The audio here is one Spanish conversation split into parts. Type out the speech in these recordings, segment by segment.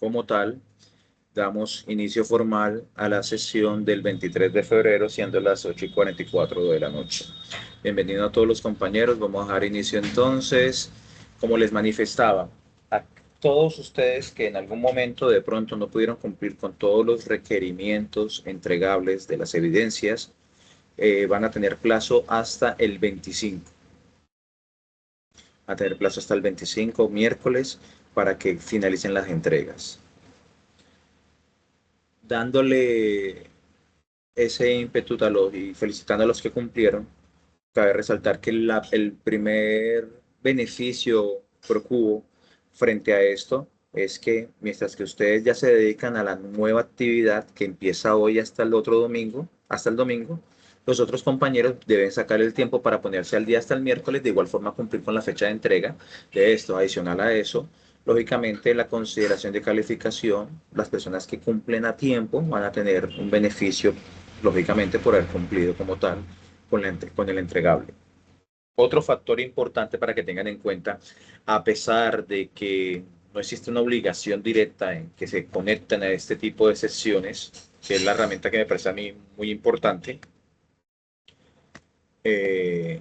como tal, damos inicio formal a la sesión del 23 de febrero, siendo las 8:44 de la noche. Bienvenido a todos los compañeros. Vamos a dar inicio entonces. Como les manifestaba, a todos ustedes que en algún momento de pronto no pudieron cumplir con todos los requerimientos entregables de las evidencias, van a tener plazo hasta el 25. A tener plazo hasta el 25, miércoles, para que finalicen las entregas. Dándole ese ímpetu a los y felicitando a los que cumplieron, cabe resaltar que el primer beneficio pro cubo frente a esto es que mientras que ustedes ya se dedican a la nueva actividad que empieza hoy hasta el otro domingo, hasta el domingo, los otros compañeros deben sacar el tiempo para ponerse al día hasta el miércoles, de igual forma cumplir con la fecha de entrega de esto. Adicional a eso, lógicamente, la consideración de calificación, las personas que cumplen a tiempo van a tener un beneficio, lógicamente, por haber cumplido como tal con el entregable. Otro factor importante para que tengan en cuenta, a pesar de que no existe una obligación directa en que se conecten a este tipo de sesiones, que es la herramienta que me parece a mí muy importante, eh,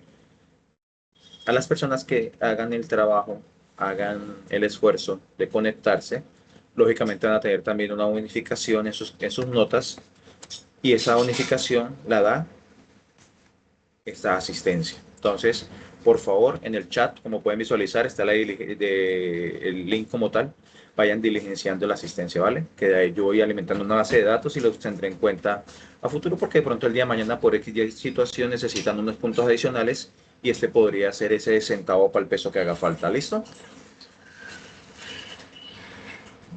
a las personas que hagan el trabajo, hagan el esfuerzo de conectarse, lógicamente van a tener también una unificación en sus notas, y esa unificación la da esta asistencia. Entonces, por favor, en el chat, como pueden visualizar, está el link como tal. Vayan diligenciando la asistencia, ¿vale? Que de ahí yo voy alimentando una base de datos y los tendré en cuenta a futuro, porque de pronto el día de mañana por X situación necesitan unos puntos adicionales y este podría ser ese centavo para el peso que haga falta. ¿Listo?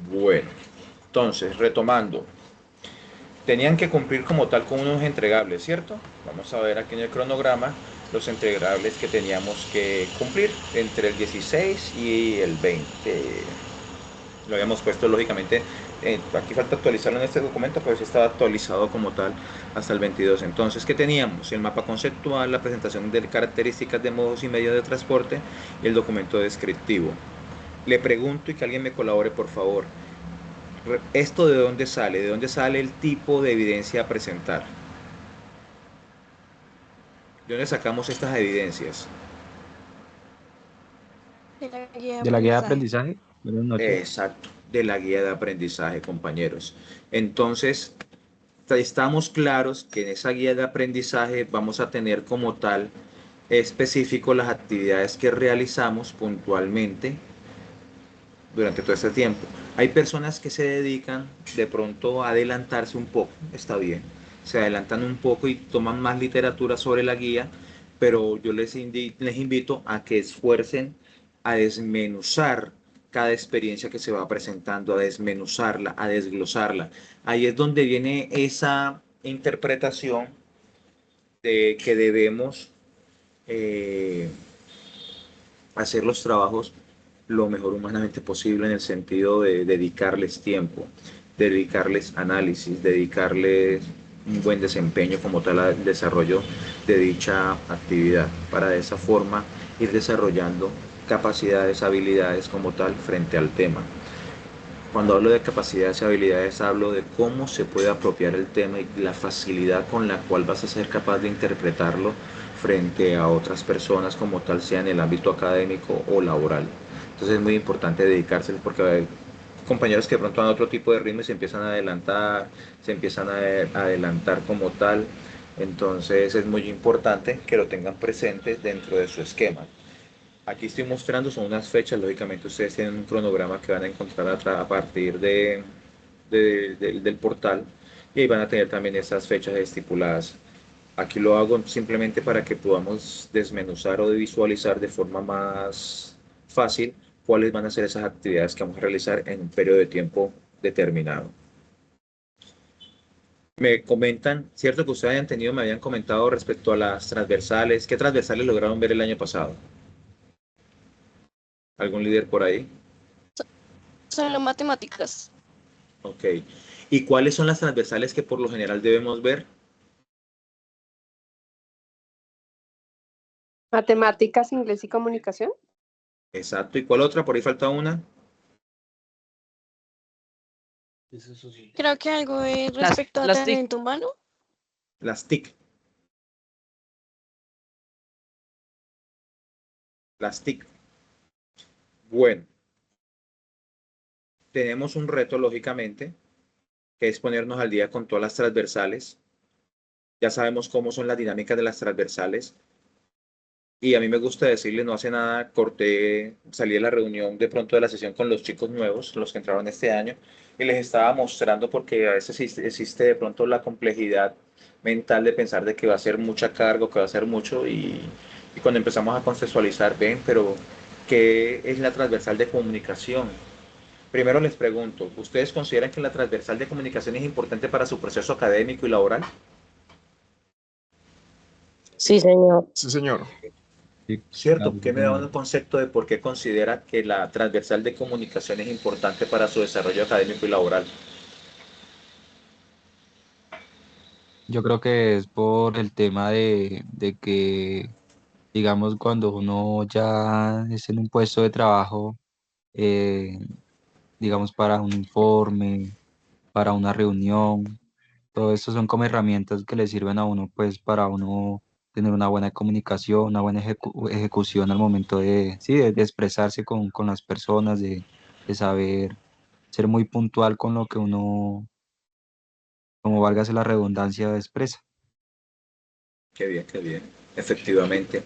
Bueno, entonces, retomando, tenían que cumplir como tal con unos entregables, ¿cierto? Vamos a ver aquí en el cronograma los entregables que teníamos que cumplir entre el 16 y el 20. Lo habíamos puesto lógicamente, aquí falta actualizarlo en este documento, pero sí estaba actualizado como tal hasta el 22. Entonces, ¿qué teníamos? El mapa conceptual, la presentación de características de modos y medios de transporte y el documento descriptivo. Le pregunto y que alguien me colabore, por favor. ¿Esto de dónde sale? ¿De dónde sale el tipo de evidencia a presentar? ¿De dónde sacamos estas evidencias? De la guía de De la guía de aprendizaje. aprendizaje. Buenas noches. Exacto, de la guía de aprendizaje, compañeros. Entonces, estamos claros que en esa guía de aprendizaje vamos a tener como tal específico las actividades que realizamos puntualmente durante todo este tiempo. Hay personas que se dedican de pronto a adelantarse un poco, está bien, se adelantan un poco y toman más literatura sobre la guía, pero yo les invito a que esfuercen a desmenuzar cada experiencia que se va presentando, a desmenuzarla, a desglosarla. Ahí es donde viene esa interpretación de que debemos eh, hacer los trabajos lo mejor humanamente posible en el sentido de dedicarles tiempo, dedicarles análisis, dedicarles un buen desempeño como tal al desarrollo de dicha actividad, para de esa forma ir desarrollando capacidades, habilidades como tal frente al tema. Cuando hablo de capacidades y habilidades, hablo de cómo se puede apropiar el tema y la facilidad con la cual vas a ser capaz de interpretarlo frente a otras personas, como tal sea en el ámbito académico o laboral. Entonces es muy importante dedicarse, porque hay compañeros que de pronto dan otro tipo de ritmo y se empiezan a adelantar, se empiezan a adelantar como tal. Entonces es muy importante que lo tengan presente dentro de su esquema. Aquí estoy mostrando, son unas fechas, lógicamente ustedes tienen un cronograma que van a encontrar a partir del portal, y ahí van a tener también esas fechas estipuladas. Aquí lo hago simplemente para que podamos desmenuzar o visualizar de forma más fácil cuáles van a ser esas actividades que vamos a realizar en un periodo de tiempo determinado. Me comentan, cierto que ustedes me habían comentado respecto a las transversales. ¿Qué transversales lograron ver el año pasado? ¿Algún líder por ahí? Solo matemáticas. Ok. ¿Y cuáles son las transversales que por lo general debemos ver? Matemáticas, inglés y comunicación. Exacto. ¿Y cuál otra? Por ahí falta una. Creo que algo Las, respecto a las TIC. talento humano. Las TIC. Las TIC. Bueno, tenemos un reto, lógicamente, que es ponernos al día con todas las transversales. Ya sabemos cómo son las dinámicas de las transversales. Y a mí me gusta decirle, no hace nada, corté, salí de la reunión de pronto de la sesión con los chicos nuevos, los que entraron este año, y les estaba mostrando porque a veces existe de pronto la complejidad mental de pensar de que va a ser mucha carga, que va a ser mucho, y cuando empezamos a contextualizar, ven, pero ¿qué es la transversal de comunicación? Primero les pregunto, ¿ustedes consideran que la transversal de comunicación es importante para su proceso académico y laboral? Sí, señor. Sí, señor. Sí, ¿Cierto? claro, ¿Qué sí, me da señor. un concepto de por qué considera que la transversal de comunicación es importante para su desarrollo académico y laboral? Yo creo que es por el tema de que, digamos, cuando uno ya es en un puesto de trabajo, eh, digamos, para un informe, para una reunión, todo esto son como herramientas que le sirven a uno, pues, para uno tener una buena comunicación, una buena ejecución al momento de, sí, de expresarse con las personas, de saber ser muy puntual con lo que uno, como válgase la redundancia, expresa. Qué bien, qué bien. Efectivamente,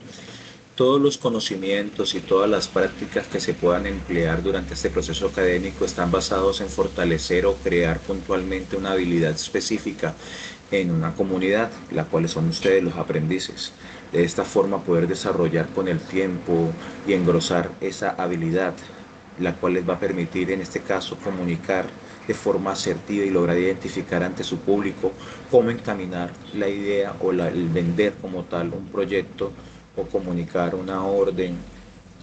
todos los conocimientos y todas las prácticas que se puedan emplear durante este proceso académico están basados en fortalecer o crear puntualmente una habilidad específica en una comunidad, la cual son ustedes los aprendices. De esta forma poder desarrollar con el tiempo y engrosar esa habilidad, la cual les va a permitir en este caso comunicar de forma asertiva y lograr identificar ante su público cómo encaminar la idea o el vender como tal un proyecto o comunicar una orden.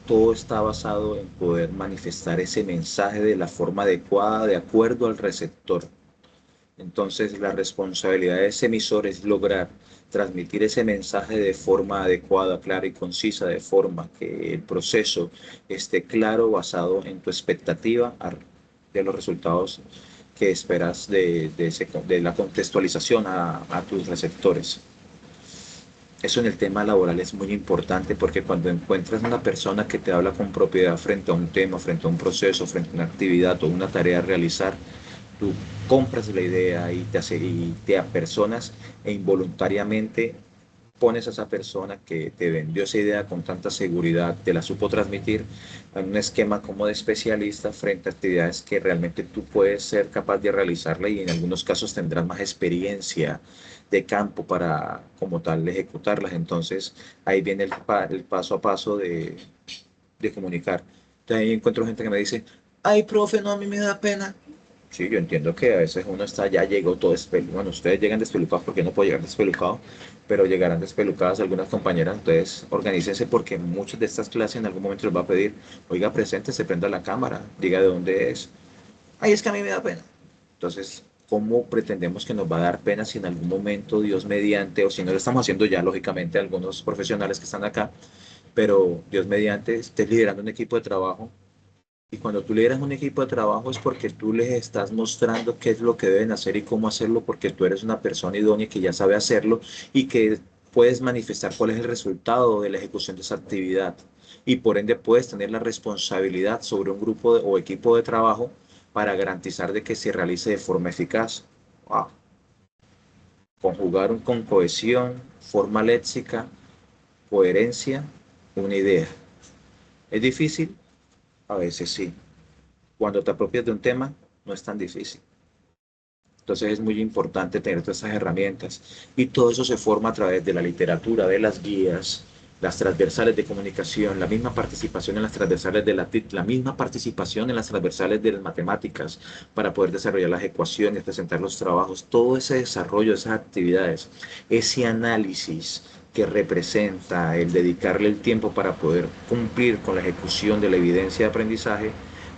Todo está basado en poder manifestar ese mensaje de la forma adecuada de acuerdo al receptor. Entonces, la responsabilidad de ese emisor es lograr transmitir ese mensaje de forma adecuada, clara y concisa, de forma que el proceso esté claro, basado en tu expectativa de los resultados que esperas de la contextualización a tus receptores. Eso en el tema laboral es muy importante porque cuando encuentras una persona que te habla con propiedad frente a un tema, frente a un proceso, frente a una actividad o una tarea a realizar, tú compras la idea y te apersonas e involuntariamente pones a esa persona que te vendió esa idea con tanta seguridad, te la supo transmitir en un esquema como de especialista frente a actividades que realmente tú puedes ser capaz de realizarla y en algunos casos tendrás más experiencia de campo para como tal ejecutarlas. Entonces ahí viene el paso a paso de comunicar. Entonces ahí encuentro gente que me dice, ay, profe, no, a mí me da pena. Sí, yo entiendo que a veces uno está, ya llegó todo despelucado. Bueno, ustedes llegan despelucados porque no puedo llegar despelucado, pero llegarán despelucadas algunas compañeras. Entonces, organícense porque muchas de estas clases en algún momento les va a pedir, oiga, presente, se prenda la cámara, diga de dónde es. Ay, es que a mí me da pena. Entonces, ¿cómo pretendemos que nos va a dar pena si en algún momento, Dios mediante, o si no lo estamos haciendo ya, lógicamente, algunos profesionales que están acá, pero Dios mediante, estés liderando un equipo de trabajo? Y cuando tú lideras un equipo de trabajo es porque tú les estás mostrando qué es lo que deben hacer y cómo hacerlo, porque tú eres una persona idónea que ya sabe hacerlo y que puedes manifestar cuál es el resultado de la ejecución de esa actividad. Y por ende puedes tener la responsabilidad sobre un grupo o equipo de trabajo para garantizar de que se realice de forma eficaz. Wow. Conjugar con cohesión, forma léxica, coherencia, una idea. ¿Es difícil? A veces sí. Cuando te apropias de un tema, no es tan difícil. Entonces es muy importante tener todas esas herramientas. Y todo eso se forma a través de la literatura, de las guías, las transversales de comunicación, la misma participación en las transversales de la TIC, la misma participación en las transversales de las matemáticas para poder desarrollar las ecuaciones, presentar los trabajos, todo ese desarrollo de esas actividades, ese análisis que representa el dedicarle el tiempo para poder cumplir con la ejecución de la evidencia de aprendizaje,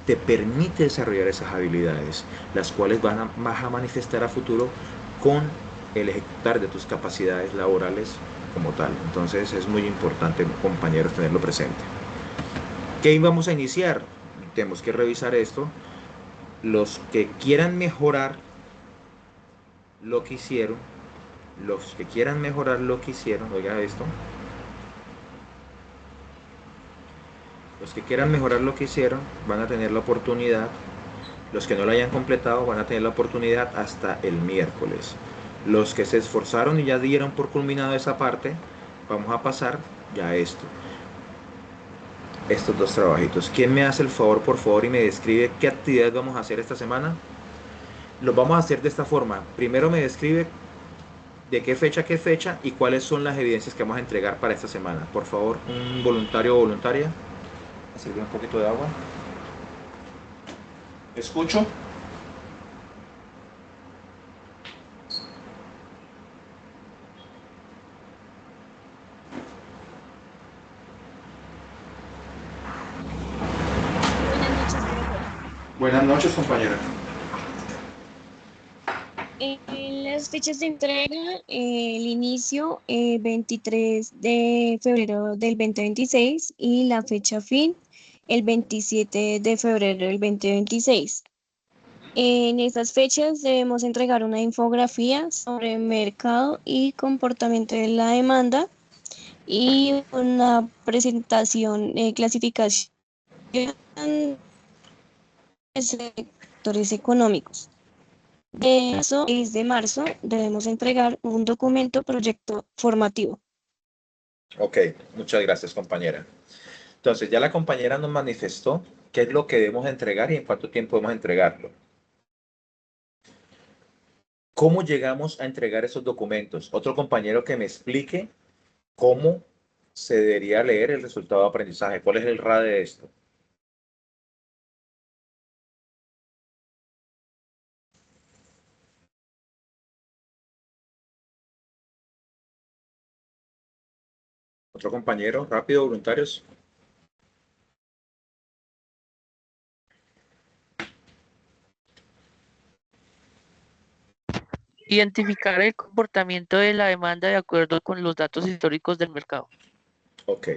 te permite desarrollar esas habilidades, las cuales vas a manifestar a futuro con el ejecutar de tus capacidades laborales como tal. Entonces es muy importante, compañeros, tenerlo presente. ¿Qué íbamos a iniciar? Tenemos que revisar esto. Los que quieran mejorar lo que hicieron, oiga esto, los que quieran mejorar lo que hicieron van a tener la oportunidad, los que no lo hayan completado van a tener la oportunidad hasta el miércoles. Los que se esforzaron y ya dieron por culminado esa parte, vamos a pasar ya a esto. Estos dos trabajitos. ¿Quién me hace el favor, por favor, y me describe qué actividades vamos a hacer esta semana? Los vamos a hacer de esta forma. Primero me describe de qué fecha y cuáles son las evidencias que vamos a entregar para esta semana. Por favor, un voluntario o voluntaria. ¿Me sirve un poquito de agua? Escucho. Buenas noches, profesor. Buenas noches, compañera. Las fechas de entrega, el inicio 23 de febrero del 2026 y la fecha fin el 27 de febrero del 2026. En estas fechas debemos entregar una infografía sobre mercado y comportamiento de la demanda y una presentación, clasificación de sectores económicos. De eso, 6 de marzo, debemos entregar un documento proyecto formativo. Ok, muchas gracias, compañera. Entonces, ya la compañera nos manifestó qué es lo que debemos entregar y en cuánto tiempo debemos entregarlo. ¿Cómo llegamos a entregar esos documentos? Otro compañero que me explique cómo se debería leer el resultado de aprendizaje. ¿Cuál es el RA de esto? Otro compañero, rápido, voluntarios. Identificar el comportamiento de la demanda de acuerdo con los datos históricos del mercado. Ok.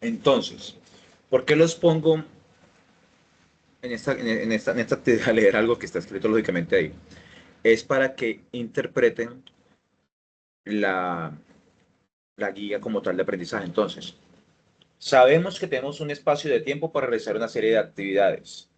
Entonces, ¿por qué los pongo en esta actividad a leer algo que está escrito lógicamente ahí? Es para que interpreten la, la guía como tal de aprendizaje. Entonces, sabemos que tenemos un espacio de tiempo para realizar una serie de actividades.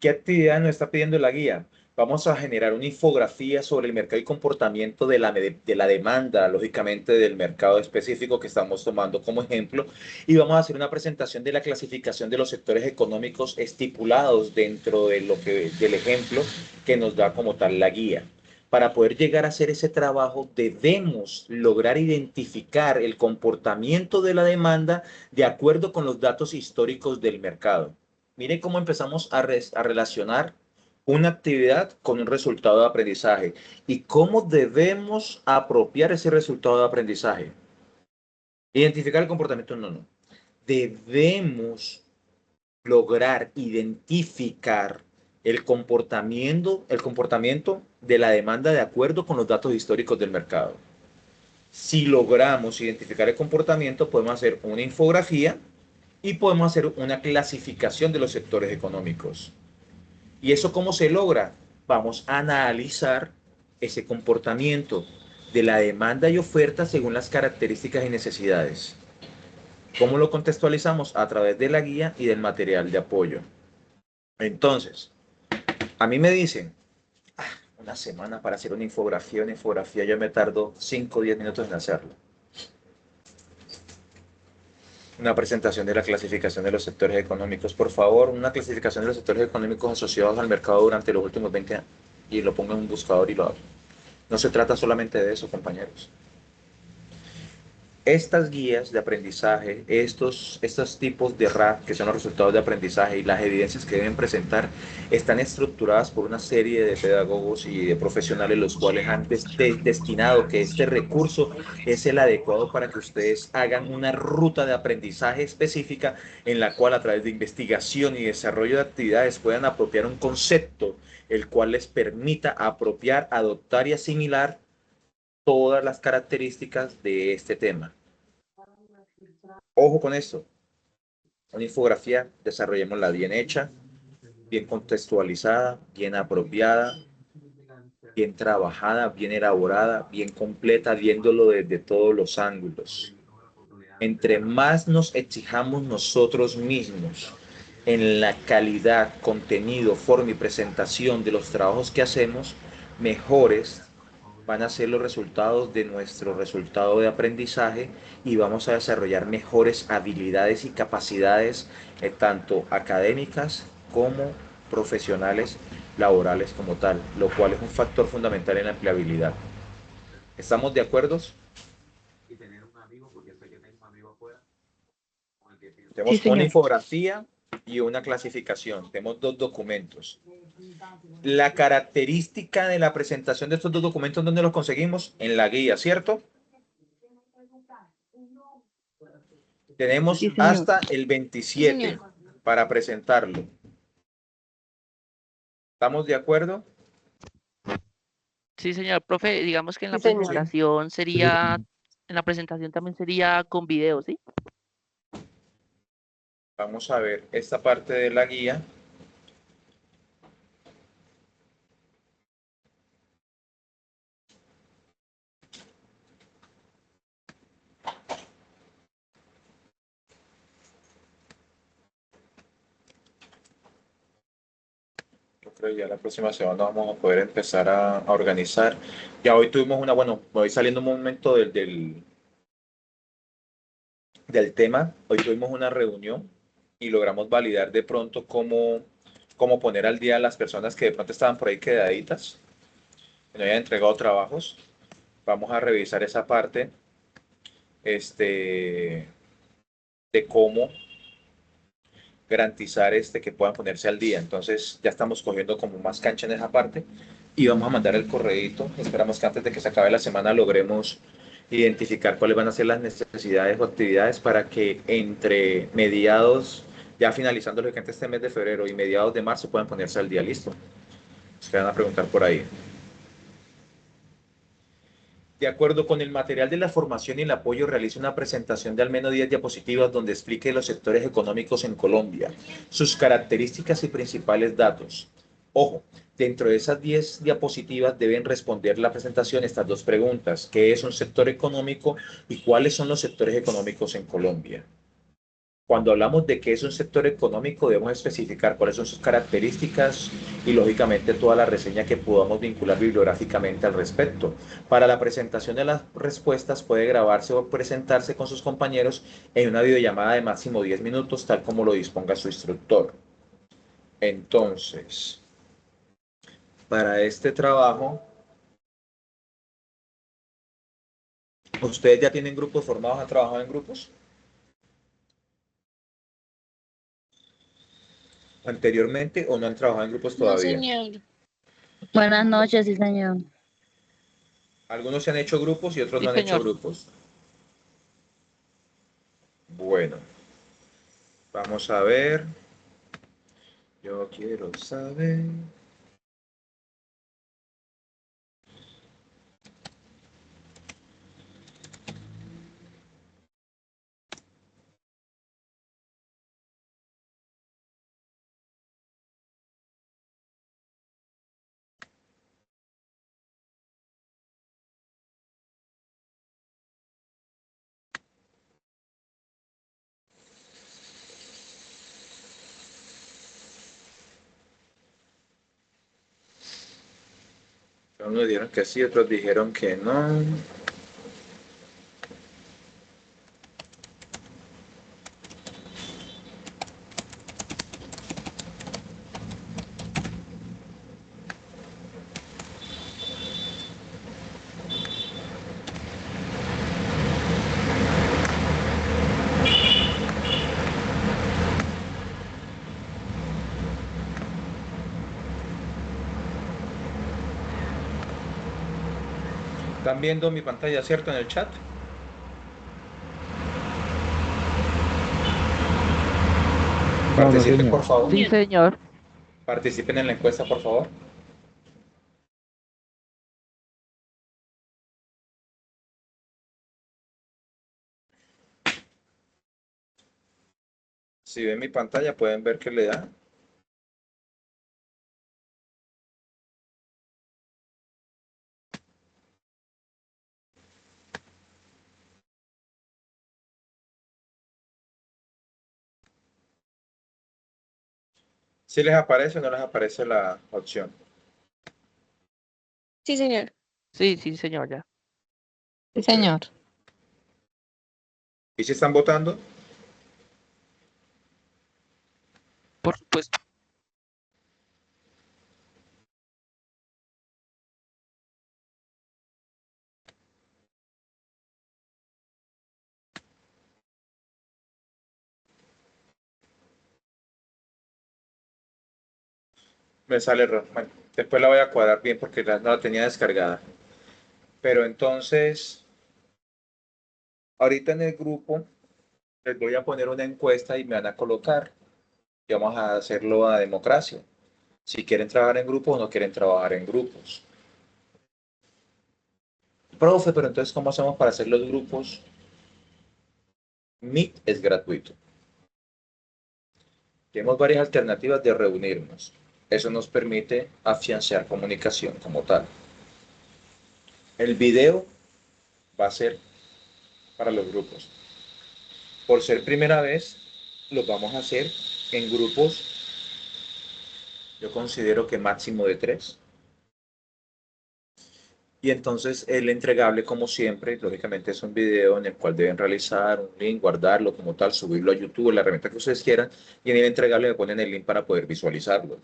¿Qué actividad nos está pidiendo la guía? Vamos a generar una infografía sobre el mercado y comportamiento de la demanda, lógicamente del mercado específico que estamos tomando como ejemplo, y vamos a hacer una presentación de la clasificación de los sectores económicos estipulados dentro del ejemplo que nos da como tal la guía. Para poder llegar a hacer ese trabajo, debemos lograr identificar el comportamiento de la demanda de acuerdo con los datos históricos del mercado. Mire cómo empezamos a relacionar una actividad con un resultado de aprendizaje y cómo debemos apropiar ese resultado de aprendizaje. Identificar el comportamiento, no. Debemos lograr identificar el comportamiento de la demanda de acuerdo con los datos históricos del mercado. Si logramos identificar el comportamiento, podemos hacer una infografía y podemos hacer una clasificación de los sectores económicos. ¿Y eso cómo se logra? Vamos a analizar ese comportamiento de la demanda y oferta según las características y necesidades. ¿Cómo lo contextualizamos? A través de la guía y del material de apoyo. Entonces, a mí me dicen, una semana para hacer una infografía yo me tardo 5 o 10 minutos en hacerlo. Una presentación de la clasificación de los sectores económicos. Por favor, una clasificación de los sectores económicos asociados al mercado durante los últimos 20 años. Y lo pongo en un buscador y lo abro. No se trata solamente de eso, compañeros. Estas guías de aprendizaje, estos tipos de RA, que son los resultados de aprendizaje y las evidencias que deben presentar, están estructuradas por una serie de pedagogos y de profesionales, los cuales han destinado que este recurso es el adecuado para que ustedes hagan una ruta de aprendizaje específica en la cual a través de investigación y desarrollo de actividades puedan apropiar un concepto, el cual les permita apropiar, adoptar y asimilar todas las características de este tema. Ojo con esto, una infografía, desarrollémosla bien hecha, bien contextualizada, bien apropiada, bien trabajada, bien elaborada, bien completa, viéndolo desde todos los ángulos. Entre más nos exijamos nosotros mismos en la calidad, contenido, forma y presentación de los trabajos que hacemos, mejores van a ser los resultados de nuestro resultado de aprendizaje y vamos a desarrollar mejores habilidades y capacidades, tanto académicas como profesionales, laborales como tal, lo cual es un factor fundamental en la empleabilidad. ¿Estamos de acuerdo? Sí, Tenemos una señor. infografía y una clasificación. Tenemos dos documentos. La característica de la presentación de estos dos documentos, ¿dónde los conseguimos? En la guía, ¿cierto? Tenemos Sí, señor. hasta el Sí, 27 señor. para presentarlo. ¿Estamos de acuerdo? Sí, señor. Profe, digamos que en la Sí, señor. presentación sería, en la presentación también sería con video, ¿sí? Vamos a ver esta parte de la guía. Yo creo que ya la próxima semana vamos a poder empezar a organizar. Ya hoy tuvimos una, bueno, voy saliendo un momento del tema. Hoy tuvimos una reunión y logramos validar de pronto cómo poner al día a las personas que de pronto estaban por ahí quedaditas, que no habían entregado trabajos. Vamos a revisar esa parte de cómo garantizar que puedan ponerse al día. Entonces ya estamos cogiendo como más cancha en esa parte y vamos a mandar el correíto. Esperamos que antes de que se acabe la semana logremos identificar cuáles van a ser las necesidades o actividades para que entre mediados, ya finalizando lo que antes este mes de febrero y mediados de marzo puedan ponerse al día. Listo. Se van a preguntar por ahí. De acuerdo con el material de la formación y el apoyo, realiza una presentación de al menos 10 diapositivas donde explique los sectores económicos en Colombia, sus características y principales datos. Ojo, dentro de esas 10 diapositivas deben responder la presentación estas dos preguntas. ¿Qué es un sector económico y cuáles son los sectores económicos en Colombia? Cuando hablamos de qué es un sector económico, debemos especificar cuáles son sus características y, lógicamente, toda la reseña que podamos vincular bibliográficamente al respecto. Para la presentación de las respuestas puede grabarse o presentarse con sus compañeros en una videollamada de máximo 10 minutos, tal como lo disponga su instructor. Entonces, para este trabajo, ¿ustedes ya tienen grupos formados? ¿Han trabajado en grupos anteriormente o no han trabajado en grupos No, todavía? señor. Buenas noches, sí, señor. Algunos se han hecho grupos y otros Sí, no han hecho señor. grupos. Bueno, vamos a ver. Yo quiero saber. Unos dijeron que sí, otros dijeron que no. ¿Están viendo mi pantalla, cierto, en el chat? No, no, Participen, señor. por favor. Sí, señor. Participen en la encuesta, por favor. Si ven mi pantalla, pueden ver que le da. ¿Sí les aparece o no les aparece la opción? Sí, señor. Sí, sí, señor, ya. Sí, señor. ¿Y si están votando? Por supuesto. Me sale error. Bueno, después la voy a cuadrar bien porque no la tenía descargada. Pero entonces, ahorita en el grupo les voy a poner una encuesta y me van a colocar. Y vamos a hacerlo a democracia. Si quieren trabajar en grupos o no quieren trabajar en grupos. Profe, pero entonces, ¿cómo hacemos para hacer los grupos? Meet es gratuito. Tenemos varias alternativas de reunirnos. Eso nos permite afianzar comunicación como tal. El video va a ser para los grupos. Por ser primera vez, los vamos a hacer en grupos, yo considero que máximo de 3. Y entonces el entregable, como siempre, lógicamente es un video en el cual deben realizar un link, guardarlo como tal, subirlo a YouTube, la herramienta que ustedes quieran, y en el entregable me ponen el link para poder visualizarlo.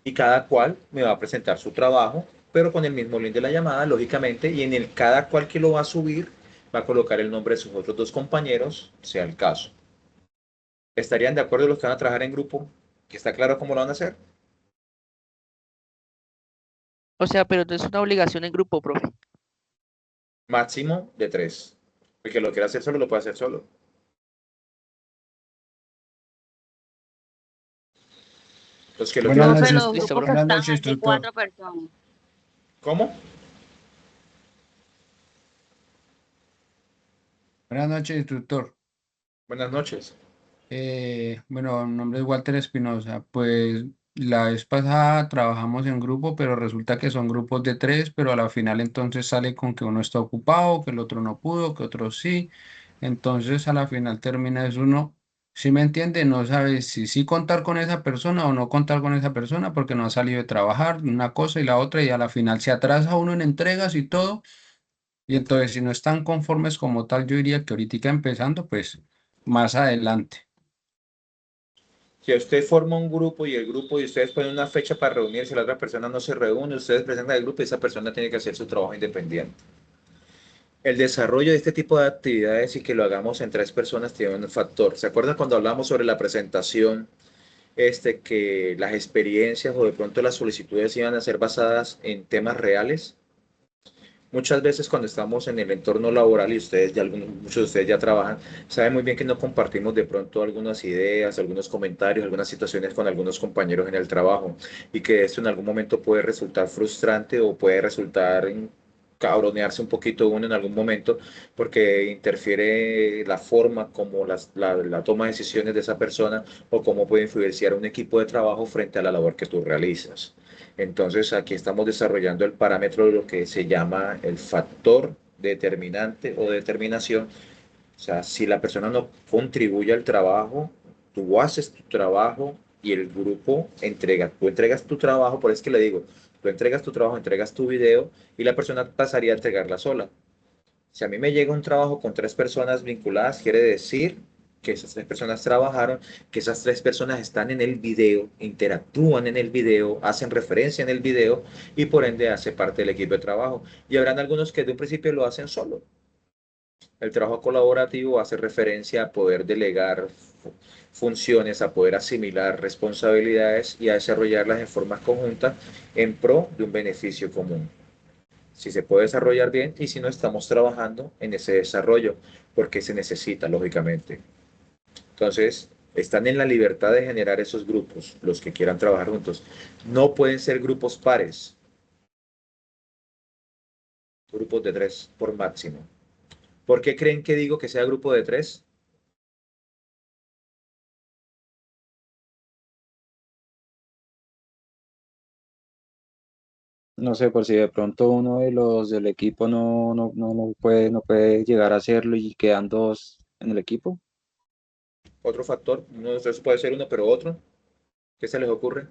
Y cada cual me va a presentar su trabajo, pero con el mismo link de la llamada, lógicamente, y en el cada cual que lo va a subir, va a colocar el nombre de sus otros 2 compañeros, sea el caso. ¿Estarían de acuerdo los que van a trabajar en grupo? ¿Que está claro cómo lo van a hacer? O sea, pero no es una obligación en grupo, profe. Máximo de 3. El que lo quiera hacer solo lo puede hacer solo. Los que lo Buenas quieran Profe, hacer. noches, los Listo, grupos que profe. buenas están noches, es de tutor. 4 personas. ¿Cómo? Buenas noches, tutor. Buenas noches. Bueno, mi nombre es Walter Espinosa. Pues la vez pasada trabajamos en grupo, pero resulta que son grupos de 3, pero a la final entonces sale con que uno está ocupado, que el otro no pudo, que otro sí. Entonces a la final termina es uno, si me entiende, no sabe si sí contar con esa persona o no contar con esa persona porque no ha salido de trabajar, una cosa y la otra, y a la final se atrasa uno en entregas y todo. Y entonces, si no están conformes como tal, yo diría que ahorita empezando, pues más adelante. Si usted forma un grupo y el grupo y ustedes ponen una fecha para reunirse, la otra persona no se reúne, ustedes presentan el grupo y esa persona tiene que hacer su trabajo independiente. El desarrollo de este tipo de actividades y que lo hagamos en 3 personas tiene un factor. ¿Se acuerdan cuando hablamos sobre la presentación, que las experiencias o de pronto las solicitudes iban a ser basadas en temas reales? Muchas veces cuando estamos en el entorno laboral y ustedes ya muchos de ustedes ya trabajan, saben muy bien que no compartimos de pronto algunas ideas, algunos comentarios, algunas situaciones con algunos compañeros en el trabajo y que esto en algún momento puede resultar frustrante o puede resultar en cabronearse un poquito uno en algún momento porque interfiere la forma como la toma de decisiones de esa persona o cómo puede influenciar un equipo de trabajo frente a la labor que tú realizas. Entonces, aquí estamos desarrollando el parámetro de lo que se llama el factor determinante o determinación. O sea, si la persona no contribuye al trabajo, tú haces tu trabajo y el grupo entrega. Tú entregas tu trabajo, por eso es que le digo, tú entregas tu trabajo, entregas tu video y la persona pasaría a entregarla sola. Si a mí me llega un trabajo con 3 personas vinculadas, quiere decir que esas 3 personas trabajaron, que esas 3 personas están en el video, interactúan en el video, hacen referencia en el video y por ende hace parte del equipo de trabajo. Y habrán algunos que de un principio lo hacen solo. El trabajo colaborativo hace referencia a poder delegar funciones, a poder asimilar responsabilidades y a desarrollarlas en forma conjunta en pro de un beneficio común. Si se puede desarrollar bien y si no estamos trabajando en ese desarrollo, porque se necesita, lógicamente. Entonces, están en la libertad de generar esos grupos, los que quieran trabajar juntos. No pueden ser grupos pares, grupos de 3 por máximo. ¿Por qué creen que digo que sea grupo de 3? No sé, por si de pronto uno de los del equipo no puede llegar a hacerlo y quedan 2 en el equipo. Otro factor, uno de ustedes puede ser uno, pero otro, ¿qué se les ocurre?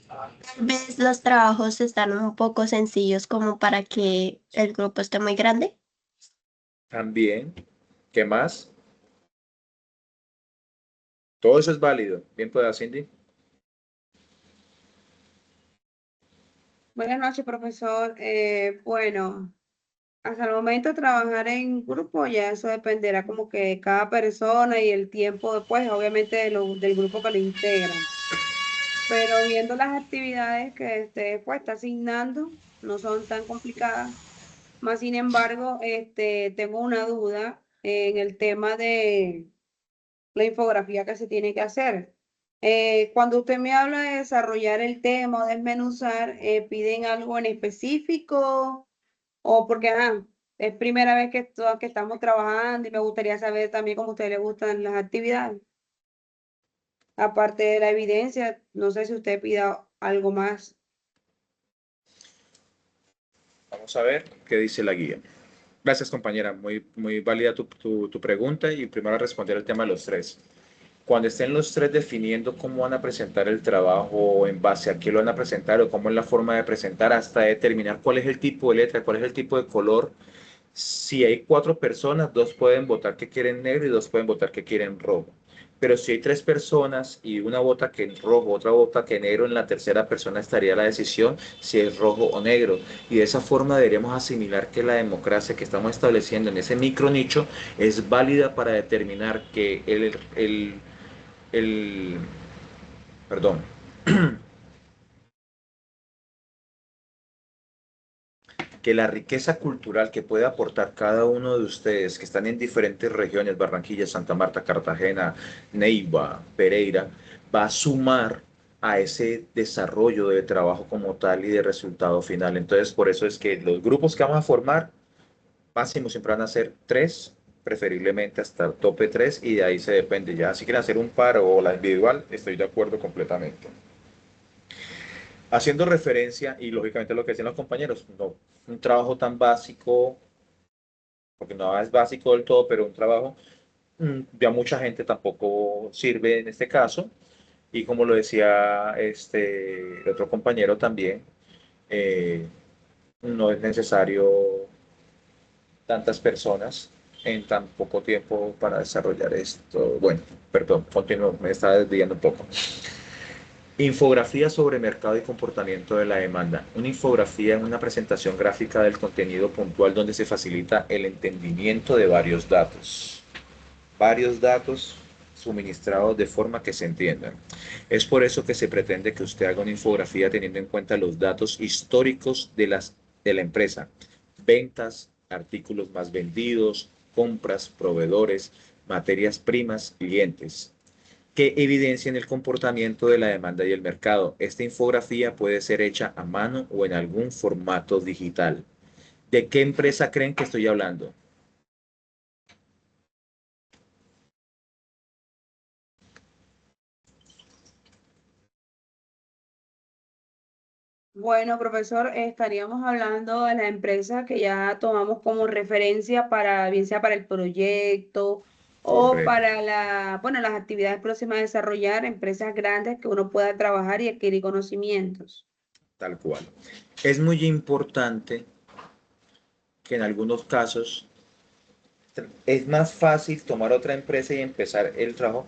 Tal vez los trabajos están un poco sencillos como para que el grupo esté muy grande. También, ¿qué más? Todo eso es válido. Bien, pues, Cindy. Buenas noches, profesor. Bueno, hasta el momento trabajar en grupo ya eso dependerá como que de cada persona y el tiempo después, obviamente del grupo que lo integran. Pero viendo las actividades que pues, está asignando, no son tan complicadas. Más sin embargo, tengo una duda en el tema de la infografía que se tiene que hacer. Cuando usted me habla de desarrollar el tema o desmenuzar, ¿piden algo en específico? O porque, es primera vez que estamos trabajando y me gustaría saber también cómo a usted le gustan las actividades. Aparte de la evidencia, no sé si usted pida algo más. Vamos a ver qué dice la guía. Gracias, compañera. Muy válida tu pregunta y primero a responder el tema de los tres. Cuando estén los tres definiendo cómo van a presentar el trabajo, en base a qué lo van a presentar o cómo es la forma de presentar, hasta determinar cuál es el tipo de letra, cuál es el tipo de color. Si hay 4 personas, 2 pueden votar que quieren negro y 2 pueden votar que quieren rojo. Pero si hay 3 personas y una vota que en rojo, otra vota que negro, en la tercera persona estaría la decisión si es rojo o negro. Y de esa forma deberíamos asimilar que la democracia que estamos estableciendo en ese micro nicho es válida para determinar que el perdón, que la riqueza cultural que puede aportar cada uno de ustedes que están en diferentes regiones, Barranquilla, Santa Marta, Cartagena, Neiva, Pereira, va a sumar a ese desarrollo de trabajo como tal y de resultado final. Entonces, por eso es que los grupos que vamos a formar, máximo siempre van a ser 3, preferiblemente hasta el tope 3, y de ahí se depende. Ya si quieren hacer un par o la individual, estoy de acuerdo completamente. Haciendo referencia, y lógicamente lo que decían los compañeros, no, un trabajo tan básico, porque no es básico del todo, pero un trabajo, ya mucha gente tampoco sirve en este caso, y como lo decía el otro compañero también, eh, no es necesario tantas personas en tan poco tiempo para desarrollar esto. Bueno, perdón, continúo, me estaba desviando un poco. Infografía sobre mercado y comportamiento de la demanda. Una infografía es una presentación gráfica del contenido puntual donde se facilita el entendimiento de varios datos. Varios datos suministrados de forma que se entiendan. Es por eso que se pretende que usted haga una infografía teniendo en cuenta los datos históricos de la empresa. Ventas, artículos más vendidos, compras, proveedores, materias primas, clientes que evidencien el comportamiento de la demanda y el mercado. Esta infografía puede ser hecha a mano o en algún formato digital. ¿De qué empresa creen que estoy hablando? Bueno, profesor, estaríamos hablando de la empresa que ya tomamos como referencia para, bien sea para el proyecto o Correcto, para bueno, las actividades próximas a desarrollar, empresas grandes que uno pueda trabajar y adquirir conocimientos. tal cual. Es muy importante que en algunos casos es más fácil tomar otra empresa y empezar el trabajo,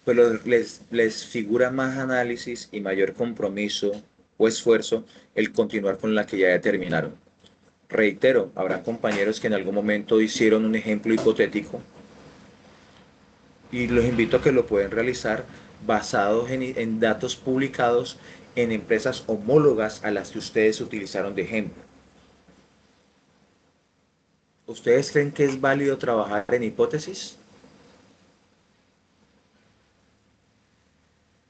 pero les figura más análisis y mayor compromiso o esfuerzo el continuar con la que ya determinaron. Reitero, habrá compañeros que en algún momento hicieron un ejemplo hipotético y los invito a que lo pueden realizar basados en datos publicados en empresas homólogas a las que ustedes utilizaron de ejemplo. ¿Ustedes creen que es válido trabajar en hipótesis?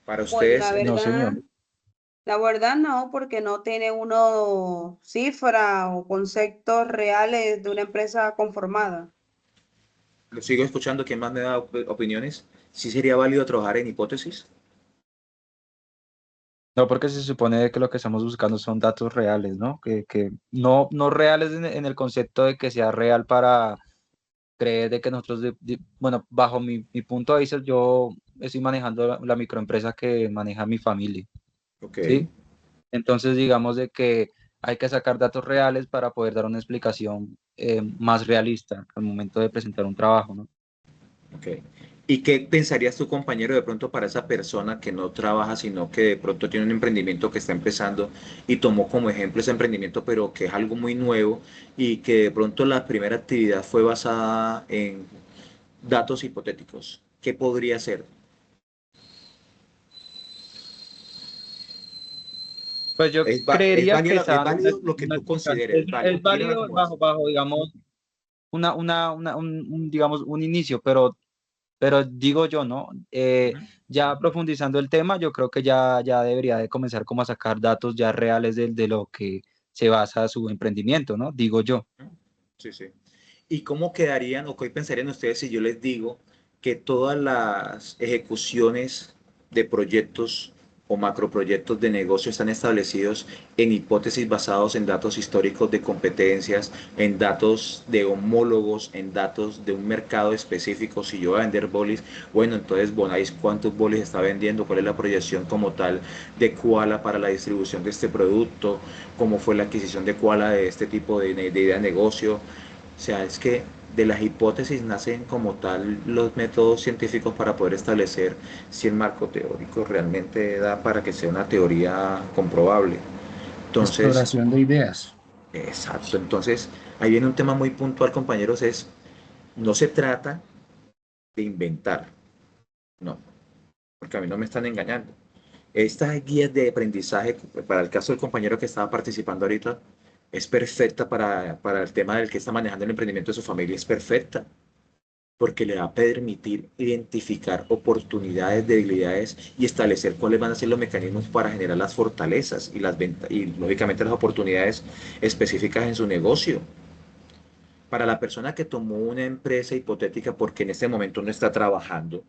Para Pues ustedes, No, señor. la verdad no, porque no tiene uno cifra o conceptos reales de una empresa conformada. lo sigo escuchando, ¿quién más me da opiniones? ¿Sí sería válido trabajar en hipótesis? No, porque se supone que lo que estamos buscando son datos reales, ¿no? Que no reales en el concepto de que sea real para creer de que nosotros, bueno, bajo mi punto de vista, yo estoy manejando la microempresa que maneja mi familia, Ok. ¿sí? Entonces, digamos de que hay que sacar datos reales para poder dar una explicación más realista al momento de presentar un trabajo, ¿no? Ok. ¿Y qué pensarías tu compañero de pronto para esa persona que no trabaja, sino que de pronto tiene un emprendimiento que está empezando y tomó como ejemplo ese emprendimiento, pero que es algo muy nuevo y que de pronto la primera actividad fue basada en datos hipotéticos? ¿Qué podría ser? Pues yo Es creería que válido, es esa, válido lo que tú consideres, es válido. es Tírala válido como es. bajo, digamos, digamos, un inicio, pero digo yo, ¿no? Ujú. Ya profundizando el tema, yo creo que ya debería de comenzar como a sacar datos ya reales de lo que se basa su emprendimiento, ¿no? Digo yo. Sí, sí. ¿Y cómo quedarían o qué pensarían ustedes si yo les digo que todas las ejecuciones de proyectos o macroproyectos de negocio están establecidos en hipótesis basados en datos históricos de competencias, en datos de homólogos, en datos de un mercado específico? Si yo voy a vender bolis, bueno, entonces Bonais, ¿cuántos bolis está vendiendo? ¿Cuál es la proyección como tal de Koala para la distribución de este producto? ¿Cómo fue la adquisición de Koala de este tipo de idea de negocio? O sea, es que de las hipótesis nacen como tal los métodos científicos para poder establecer si el marco teórico realmente da para que sea una teoría comprobable. Entonces, Exploración de ideas. exacto. Entonces, ahí viene un tema muy puntual, compañeros, es no se trata de inventar, no, porque a mí no me están engañando. Estas guías de aprendizaje, para el caso del compañero que estaba participando ahorita, es perfecta para el tema del que está manejando el emprendimiento de su familia, es perfecta porque le va a permitir identificar oportunidades, debilidades y establecer cuáles van a ser los mecanismos para generar las fortalezas y las ventas y lógicamente las oportunidades específicas en su negocio. Para la persona que tomó una empresa hipotética porque en este momento no está trabajando,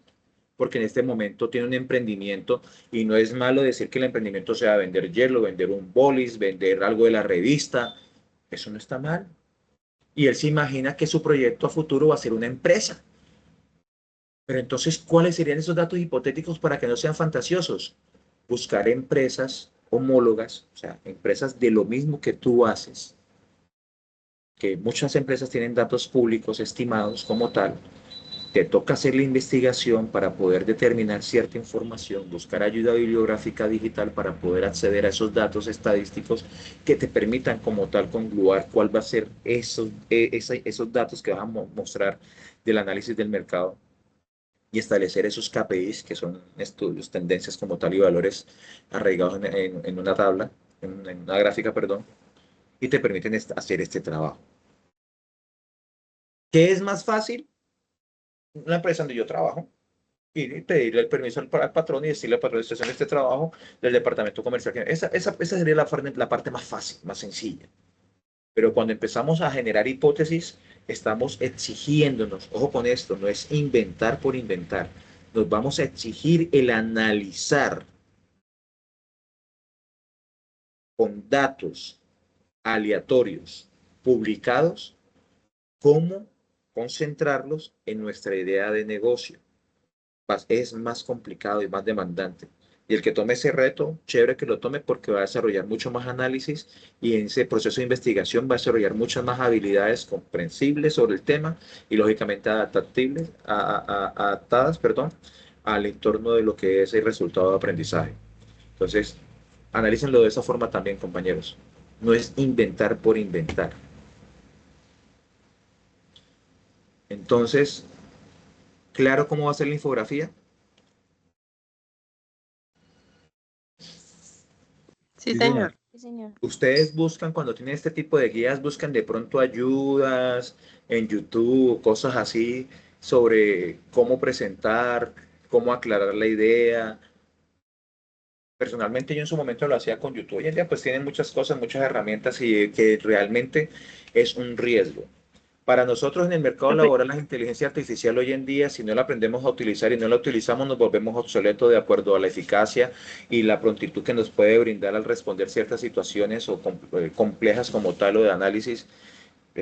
porque en este momento tiene un emprendimiento y no es malo decir que el emprendimiento sea vender hielo, vender un bolis, vender algo de la revista, eso no está mal. Y él se imagina que su proyecto a futuro va a ser una empresa. Pero entonces, ¿cuáles serían esos datos hipotéticos para que no sean fantasiosos? Buscar empresas homólogas, o sea, empresas de lo mismo que tú haces, que muchas empresas tienen datos públicos estimados como tal. Te toca hacer la investigación para poder determinar cierta información, buscar ayuda bibliográfica digital para poder acceder a esos datos estadísticos que te permitan como tal congruar cuál va a ser esos datos que van a mostrar del análisis del mercado y establecer esos KPIs, que son estudios, tendencias como tal y valores arraigados en una tabla, en una gráfica, perdón, y te permiten hacer este trabajo. ¿Qué es más fácil? Una empresa donde yo trabajo y pedirle el permiso al patrón y decirle al patrón, estoy haciendo este trabajo del departamento comercial. Esa sería la parte más fácil, más sencilla. Pero cuando empezamos a generar hipótesis, estamos exigiéndonos, ojo con esto, no es inventar por inventar, nos vamos a exigir el analizar con datos aleatorios publicados cómo concentrarlos en nuestra idea de negocio. Es más complicado y más demandante. Y el que tome ese reto, chévere que lo tome porque va a desarrollar mucho más análisis y en ese proceso de investigación va a desarrollar muchas más habilidades comprensibles sobre el tema y lógicamente adaptadas, perdón, al entorno de lo que es el resultado de aprendizaje. Entonces, analícenlo de esa forma también, compañeros. No es inventar por inventar. Entonces, ¿claro cómo va a ser la infografía? Sí, Sí, señor. señor. Sí, señor. Ustedes buscan, cuando tienen este tipo de guías, buscan de pronto ayudas en YouTube, cosas así sobre cómo presentar, cómo aclarar la idea. Personalmente yo en su momento lo hacía con YouTube. Hoy en día pues tienen muchas cosas, muchas herramientas y que realmente es un riesgo. Para nosotros en el mercado Profe, laboral, la inteligencia artificial hoy en día, si no la aprendemos a utilizar y no la utilizamos, nos volvemos obsoletos de acuerdo a la eficacia y la prontitud que nos puede brindar al responder ciertas situaciones o complejas como tal o de análisis.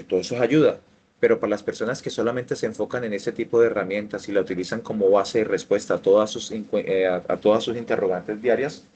Todo eso es ayuda. Pero para las personas que solamente se enfocan en ese tipo de herramientas y la utilizan como base de respuesta a todas sus interrogantes diarias,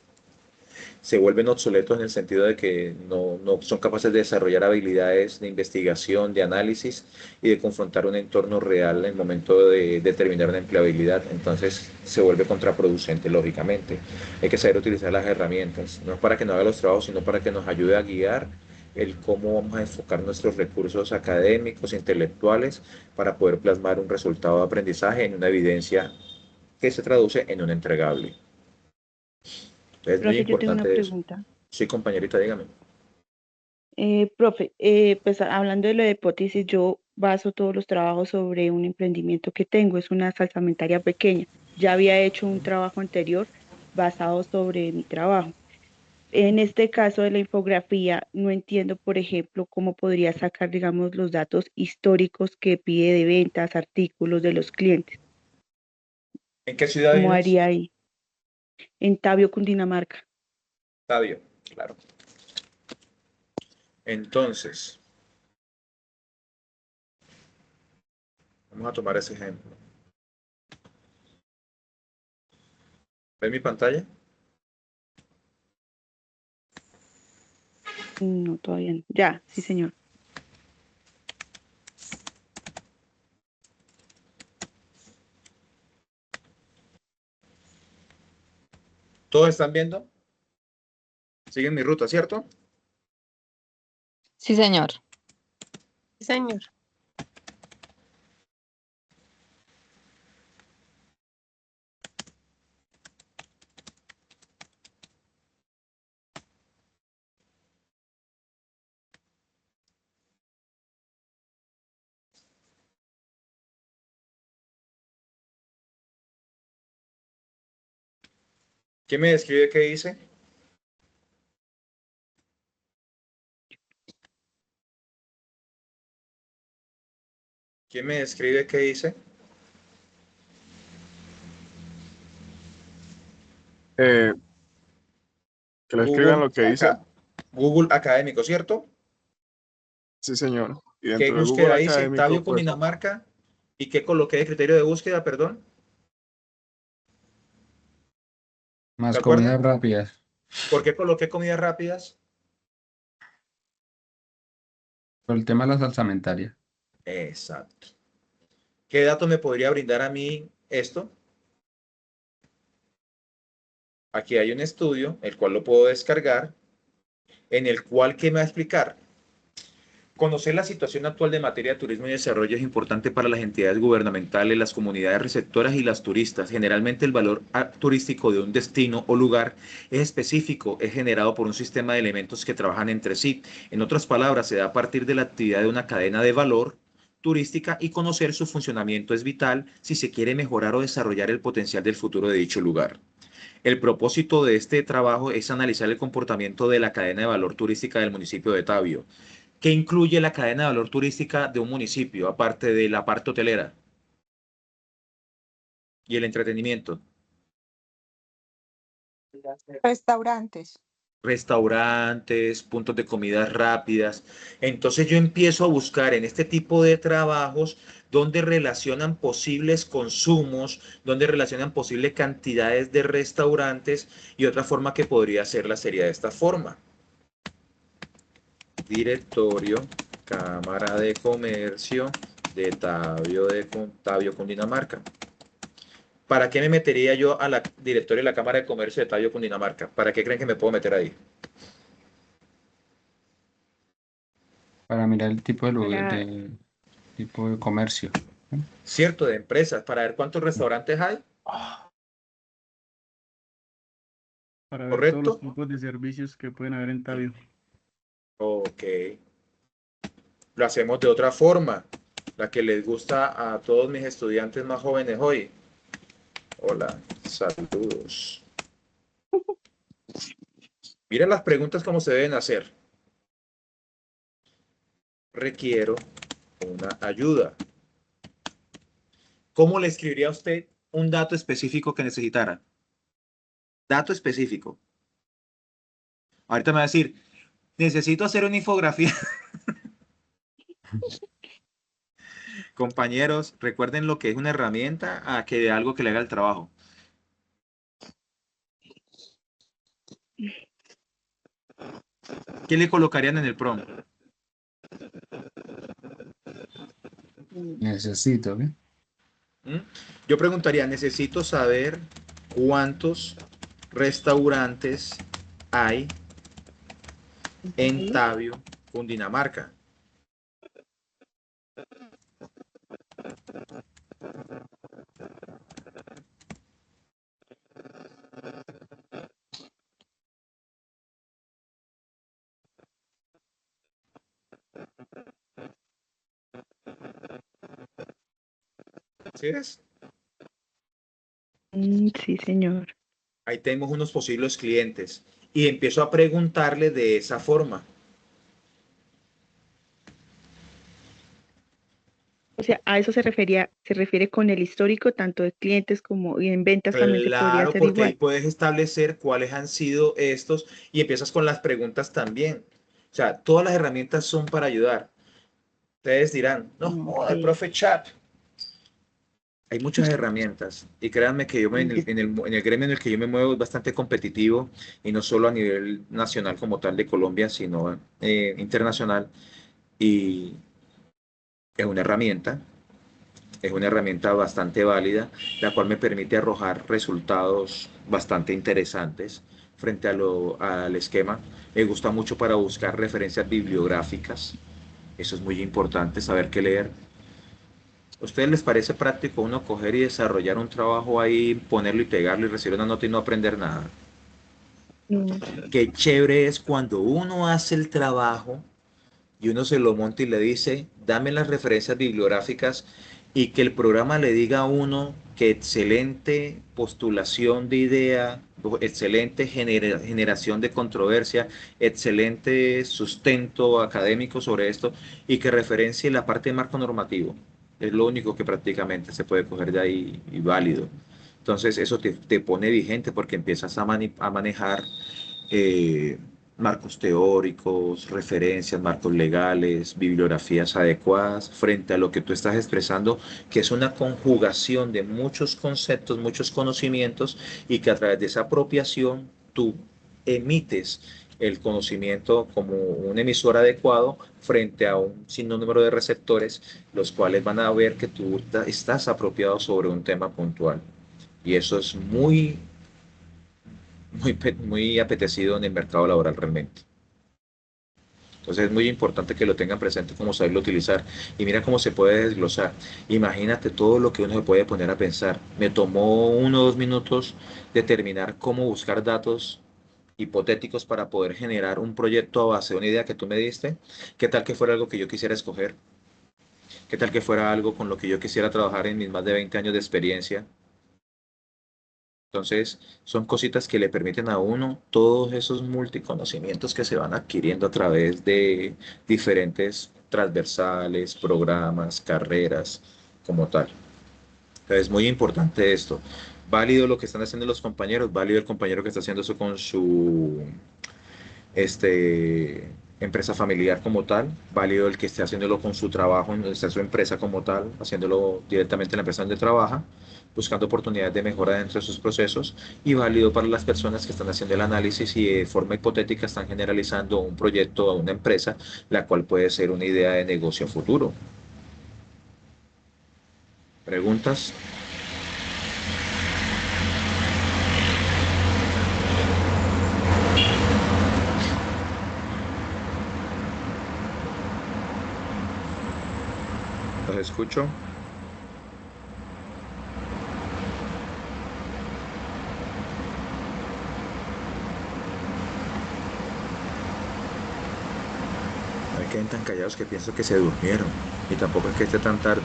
se vuelven obsoletos en el sentido de que no son capaces de desarrollar habilidades de investigación, de análisis y de confrontar un entorno real en el momento de determinar una empleabilidad. Entonces se vuelve contraproducente, lógicamente. Hay que saber utilizar las herramientas, no para que no haga los trabajos, sino para que nos ayude a guiar el cómo vamos a enfocar nuestros recursos académicos, intelectuales, para poder plasmar un resultado de aprendizaje en una evidencia que se traduce en un entregable. Es muy Profe, yo tengo una importante eso. pregunta. Sí, compañerita, dígame. Profe, pues hablando de la hipótesis, yo baso todos los trabajos sobre un emprendimiento que tengo, es una salsamentaria pequeña. Ya había hecho un trabajo anterior basado sobre mi trabajo. En este caso de la infografía, no entiendo, por ejemplo, cómo podría sacar, digamos, los datos históricos que pide de ventas, artículos de los clientes. ¿En qué ciudad ¿Cómo vives? haría ahí? En Tabio, Cundinamarca. Fabio, claro. Entonces, vamos a tomar ese ejemplo. ¿Ven mi pantalla? No, todavía no. Ya, sí, señor. ¿Todos están viendo? Siguen mi ruta, ¿cierto? Sí, señor. Sí, señor. ¿Quién me describe qué hice? ¿Quién me describe qué hice? Que le escriban lo que dice. Google Académico, ¿cierto? Sí, señor. Y ¿Qué dentro de Google búsqueda hice? Académico, Tabio pues, Cundinamarca. ¿Y qué coloqué de criterio de búsqueda, perdón? Más ¿Se acuerdan? comidas rápidas. ¿Por qué coloqué comidas rápidas? Por el tema de la salsamentaria. Exacto. ¿Qué dato me podría brindar a mí esto? Aquí hay un estudio, el cual lo puedo descargar, en el cual, ¿qué me va a explicar? Conocer la situación actual de materia de turismo y desarrollo es importante para las entidades gubernamentales, las comunidades receptoras y las turistas. Generalmente el valor turístico de un destino o lugar es específico, es generado por un sistema de elementos que trabajan entre sí. En otras palabras, se da a partir de la actividad de una cadena de valor turística y conocer su funcionamiento es vital si se quiere mejorar o desarrollar el potencial del futuro de dicho lugar. El propósito de este trabajo es analizar el comportamiento de la cadena de valor turística del municipio de Tabio. ¿Qué incluye la cadena de valor turística de un municipio, aparte de la parte hotelera y el entretenimiento? Restaurantes. Restaurantes, puntos de comidas rápidas. Entonces yo empiezo a buscar en este tipo de trabajos donde relacionan posibles consumos, donde relacionan posibles cantidades de restaurantes y otra forma que podría hacerla sería de esta forma. Directorio, Cámara de Comercio de Tabio, Cundinamarca. ¿Para qué me metería yo a la directorio de la Cámara de Comercio de Tabio, Cundinamarca? ¿Para qué creen que me puedo meter ahí? Para mirar el tipo Para, tipo de comercio. Cierto, de empresas, para ver cuántos restaurantes hay, Para ver todos los ¿correcto? tipos de servicios que pueden haber en Tabio. Ok. Lo hacemos de otra forma, la que les gusta a todos mis estudiantes más jóvenes hoy. Hola, saludos. Miren las preguntas cómo se deben hacer. Requiero una ayuda. ¿Cómo le escribiría a usted un dato específico que necesitara? Dato específico. Ahorita me va a decir, necesito hacer una infografía. Compañeros, recuerden lo que es una herramienta a que de algo que le haga el trabajo. ¿Qué le colocarían en el prompt? Necesito, ¿qué? Yo preguntaría, necesito saber cuántos restaurantes hay en Tabio, Cundinamarca. ¿Sí es? Sí, señor. Ahí tenemos unos posibles clientes y empiezo a preguntarle de esa forma. O sea, a eso se refiere con el histórico, tanto de clientes como y en ventas también se podría Claro, hacer porque ahí igual. puedes establecer cuáles han sido estos y empiezas con las preguntas también. O sea, todas las herramientas son para ayudar. Ustedes dirán, no, joda, el profe Chat. Hay muchas herramientas y créanme que yo en el gremio en el que yo me muevo es bastante competitivo y no solo a nivel nacional como tal de Colombia, sino internacional. Y es una herramienta bastante válida, la cual me permite arrojar resultados bastante interesantes frente al esquema. Me gusta mucho para buscar referencias bibliográficas. Eso es muy importante, saber qué leer. ¿A ustedes les parece práctico uno coger y desarrollar un trabajo ahí, ponerlo y pegarlo y recibir una nota y no aprender nada? Qué chévere es cuando uno hace el trabajo y uno se lo monta y le dice, dame las referencias bibliográficas y que el programa le diga a uno que excelente postulación de idea, excelente generación de controversia, excelente sustento académico sobre esto y que referencie la parte de marco normativo. Es lo único que prácticamente se puede coger de ahí y válido. Entonces eso te pone vigente porque empiezas a manejar eh, marcos teóricos, referencias, marcos legales, bibliografías adecuadas frente a lo que tú estás expresando, que es una conjugación de muchos conceptos, muchos conocimientos y que a través de esa apropiación tú emites el conocimiento como un emisor adecuado frente a un sinnúmero de receptores, los cuales van a ver que tú estás apropiado sobre un tema puntual. Y eso es muy apetecido en el mercado laboral realmente. Entonces es muy importante que lo tengan presente cómo saberlo utilizar. Y mira cómo se puede desglosar. Imagínate todo lo que uno se puede poner a pensar. Me tomó 1 o 2 minutos determinar cómo buscar datos hipotéticos para poder generar un proyecto a base de una idea que tú me diste. ¿Qué tal que fuera algo que yo quisiera escoger? ¿Qué tal que fuera algo con lo que yo quisiera trabajar en mis más de 20 años de experiencia? Entonces, son cositas que le permiten a uno todos esos multiconocimientos que se van adquiriendo a través de diferentes transversales, programas, carreras, como tal. Entonces, es muy importante esto. Válido lo que están haciendo los compañeros, válido el compañero que está haciendo eso con su empresa familiar como tal, válido el que esté haciéndolo con su trabajo, está su empresa como tal, haciéndolo directamente en la empresa donde trabaja, buscando oportunidades de mejora dentro de sus procesos, y válido para las personas que están haciendo el análisis y de forma hipotética están generalizando un proyecto a una empresa, la cual puede ser una idea de negocio futuro. ¿Preguntas? ¿Los escucho? No me queden tan callados que pienso que se durmieron y tampoco es que esté tan tarde.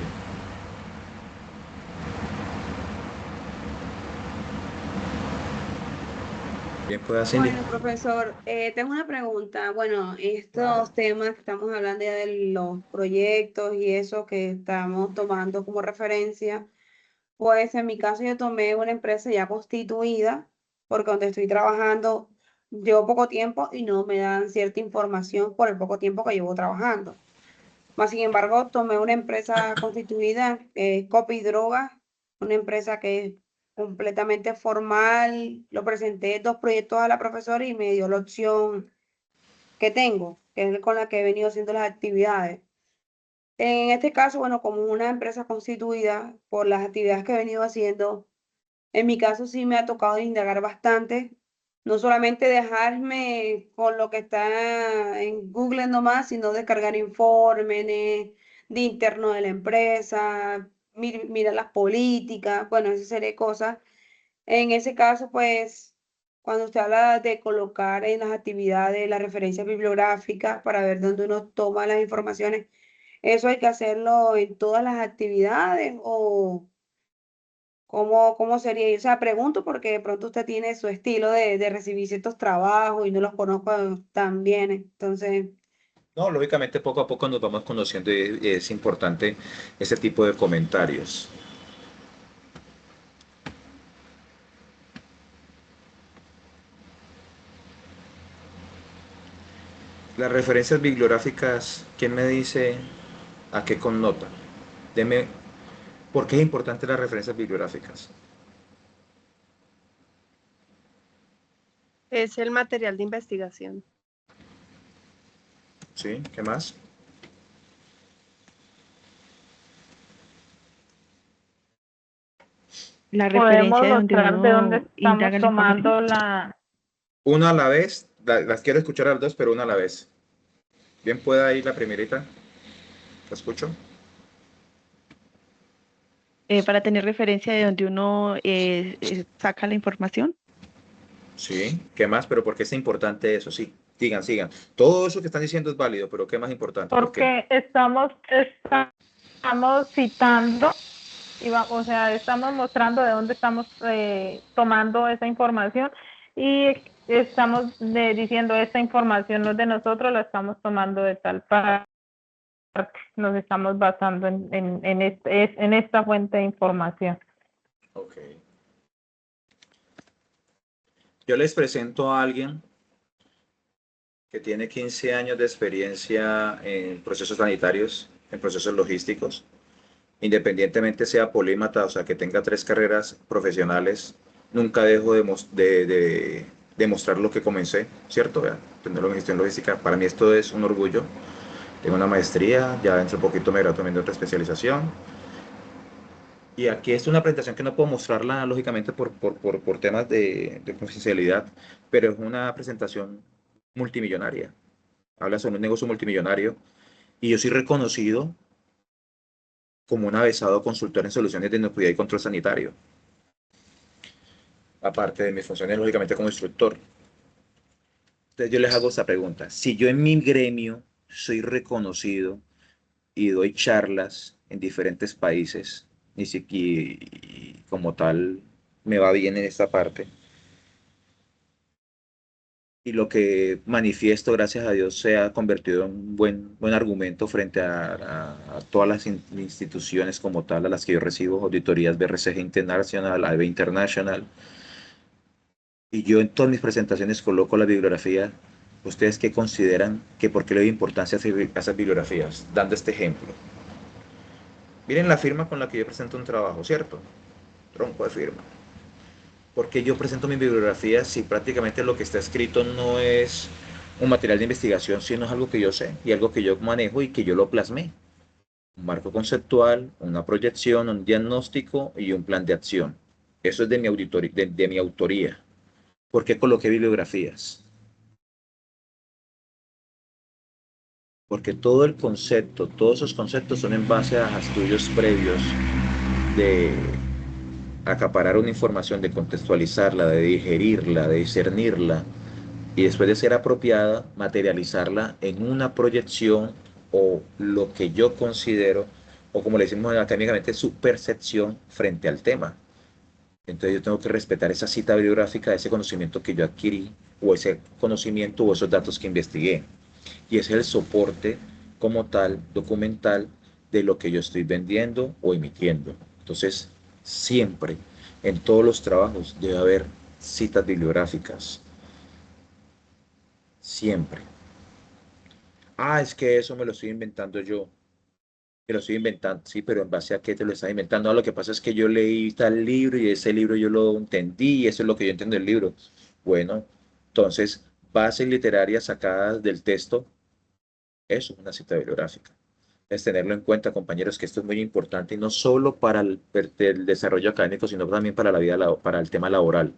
Bien, pues, Cindy. Bueno, profesor, tengo una pregunta. Bueno, estos temas que estamos hablando ya de los proyectos y eso que estamos tomando como referencia, pues en mi caso yo tomé una empresa ya constituida, porque donde estoy trabajando llevo poco tiempo y no me dan cierta información por el poco tiempo que llevo trabajando. Más sin embargo, tomé una empresa constituida, Copy Drogas, una empresa que es completamente formal. Lo presenté dos proyectos a la profesora y me dio la opción que tengo, que es con la que he venido haciendo las actividades. En este caso, bueno, como una empresa constituida por las actividades que he venido haciendo, en mi caso sí me ha tocado indagar bastante, no solamente dejarme con lo que está en Google nomás, sino descargar informes de interno de la empresa, mirar las políticas, bueno, esa serie de cosas. En ese caso, pues, cuando usted habla de colocar en las actividades las referencias bibliográficas para ver dónde uno toma las informaciones, ¿eso hay que hacerlo en todas las actividades o...? ¿Cómo sería? O sea, pregunto porque de pronto usted tiene su estilo de recibir ciertos trabajos y no los conozco tan bien. Entonces, No, lógicamente poco a poco nos vamos conociendo y es importante ese tipo de comentarios. Las referencias bibliográficas, ¿quién me dice a qué connota? Deme, ¿por qué es importante las referencias bibliográficas? Es el material de investigación. ¿Sí? ¿Qué más? La Podemos referencia de donde mostrar de dónde uno estamos indaga la información. tomando la... Una a la vez, las quiero escuchar a las dos, pero una a la vez. Bien, pueda ir la primerita. ¿La escucho? Para tener referencia de donde uno saca la información. Sí. ¿Qué más? Pero ¿por qué es importante eso? Sí. Sigan. Todo eso que están diciendo es válido, pero ¿qué más importante? ¿Por qué? Porque estamos citando, o sea, estamos mostrando de dónde estamos tomando esa información y estamos diciendo esta información no es de nosotros, la estamos tomando de tal parte, nos estamos basando en esta fuente de información. Ok. Yo les presento a alguien que tiene 15 años de experiencia en procesos sanitarios, en procesos logísticos, independientemente sea polímata, o sea, que tenga 3 carreras profesionales, nunca dejo de demostrar lo que comencé, ¿cierto? Tenerlo en gestión logística, para mí esto es un orgullo. Tengo una maestría, ya dentro de poquito me gradúo también de otra especialización. Y aquí es una presentación que no puedo mostrarla, lógicamente, por temas de confidencialidad, pero es una presentación multimillonaria. Habla sobre un negocio multimillonario y yo soy reconocido como un avesado consultor en soluciones de inocuidad y control sanitario, aparte de mis funciones, lógicamente, como instructor. Entonces yo les hago esta pregunta. Si yo en mi gremio soy reconocido y doy charlas en diferentes países, y como tal me va bien en esta parte, y lo que manifiesto, gracias a Dios, se ha convertido en un buen argumento frente a todas las instituciones como tal, a las que yo recibo, auditorías BRCG International, ABE International, y yo en todas mis presentaciones coloco la bibliografía. ¿Ustedes qué consideran que por qué le doy importancia a esas bibliografías? Dando este ejemplo. Miren la firma con la que yo presento un trabajo, ¿cierto? Tronco de firma. ¿Por qué yo presento mi bibliografía si prácticamente lo que está escrito no es un material de investigación, sino es algo que yo sé y algo que yo manejo y que yo lo plasmé? Un marco conceptual, una proyección, un diagnóstico y un plan de acción. Eso es de mi autoría. ¿Por qué coloqué bibliografías? Porque todo el concepto, todos esos conceptos son en base a estudios previos de acaparar una información, de contextualizarla, de digerirla, de discernirla y después de ser apropiada, materializarla en una proyección o lo que yo considero, o como le decimos académicamente, su percepción frente al tema. Entonces yo tengo que respetar esa cita bibliográfica, ese conocimiento que yo adquirí, o ese conocimiento o esos datos que investigué. Y ese es el soporte como tal, documental, de lo que yo estoy vendiendo o emitiendo. Entonces, siempre, en todos los trabajos, debe haber citas bibliográficas. Siempre. Ah, es que eso me lo estoy inventando yo. Me lo estoy inventando, sí, pero ¿en base a qué te lo estás inventando? No, lo que pasa es que yo leí tal libro y ese libro yo lo entendí y eso es lo que yo entiendo del libro. Bueno, entonces, bases literarias sacadas del texto, eso es una cita bibliográfica. Es tenerlo en cuenta, compañeros, que esto es muy importante y no solo para el desarrollo académico, sino también para la vida, para el tema laboral.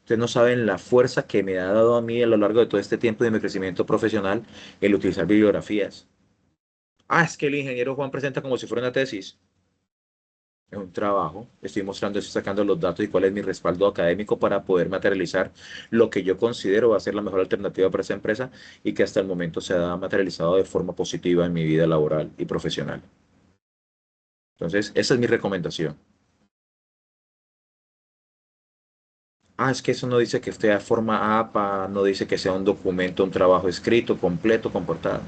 Ustedes no saben la fuerza que me ha dado a mí a lo largo de todo este tiempo de mi crecimiento profesional el utilizar bibliografías. Ah, es que el ingeniero Juan presenta como si fuera una tesis. Es un trabajo. Estoy mostrando, estoy sacando los datos y cuál es mi respaldo académico para poder materializar lo que yo considero va a ser la mejor alternativa para esa empresa y que hasta el momento se ha materializado de forma positiva en mi vida laboral y profesional. Entonces, esa es mi recomendación. Ah, es que eso no dice que esté a forma APA, no dice que sea un documento, un trabajo escrito, completo, con portada.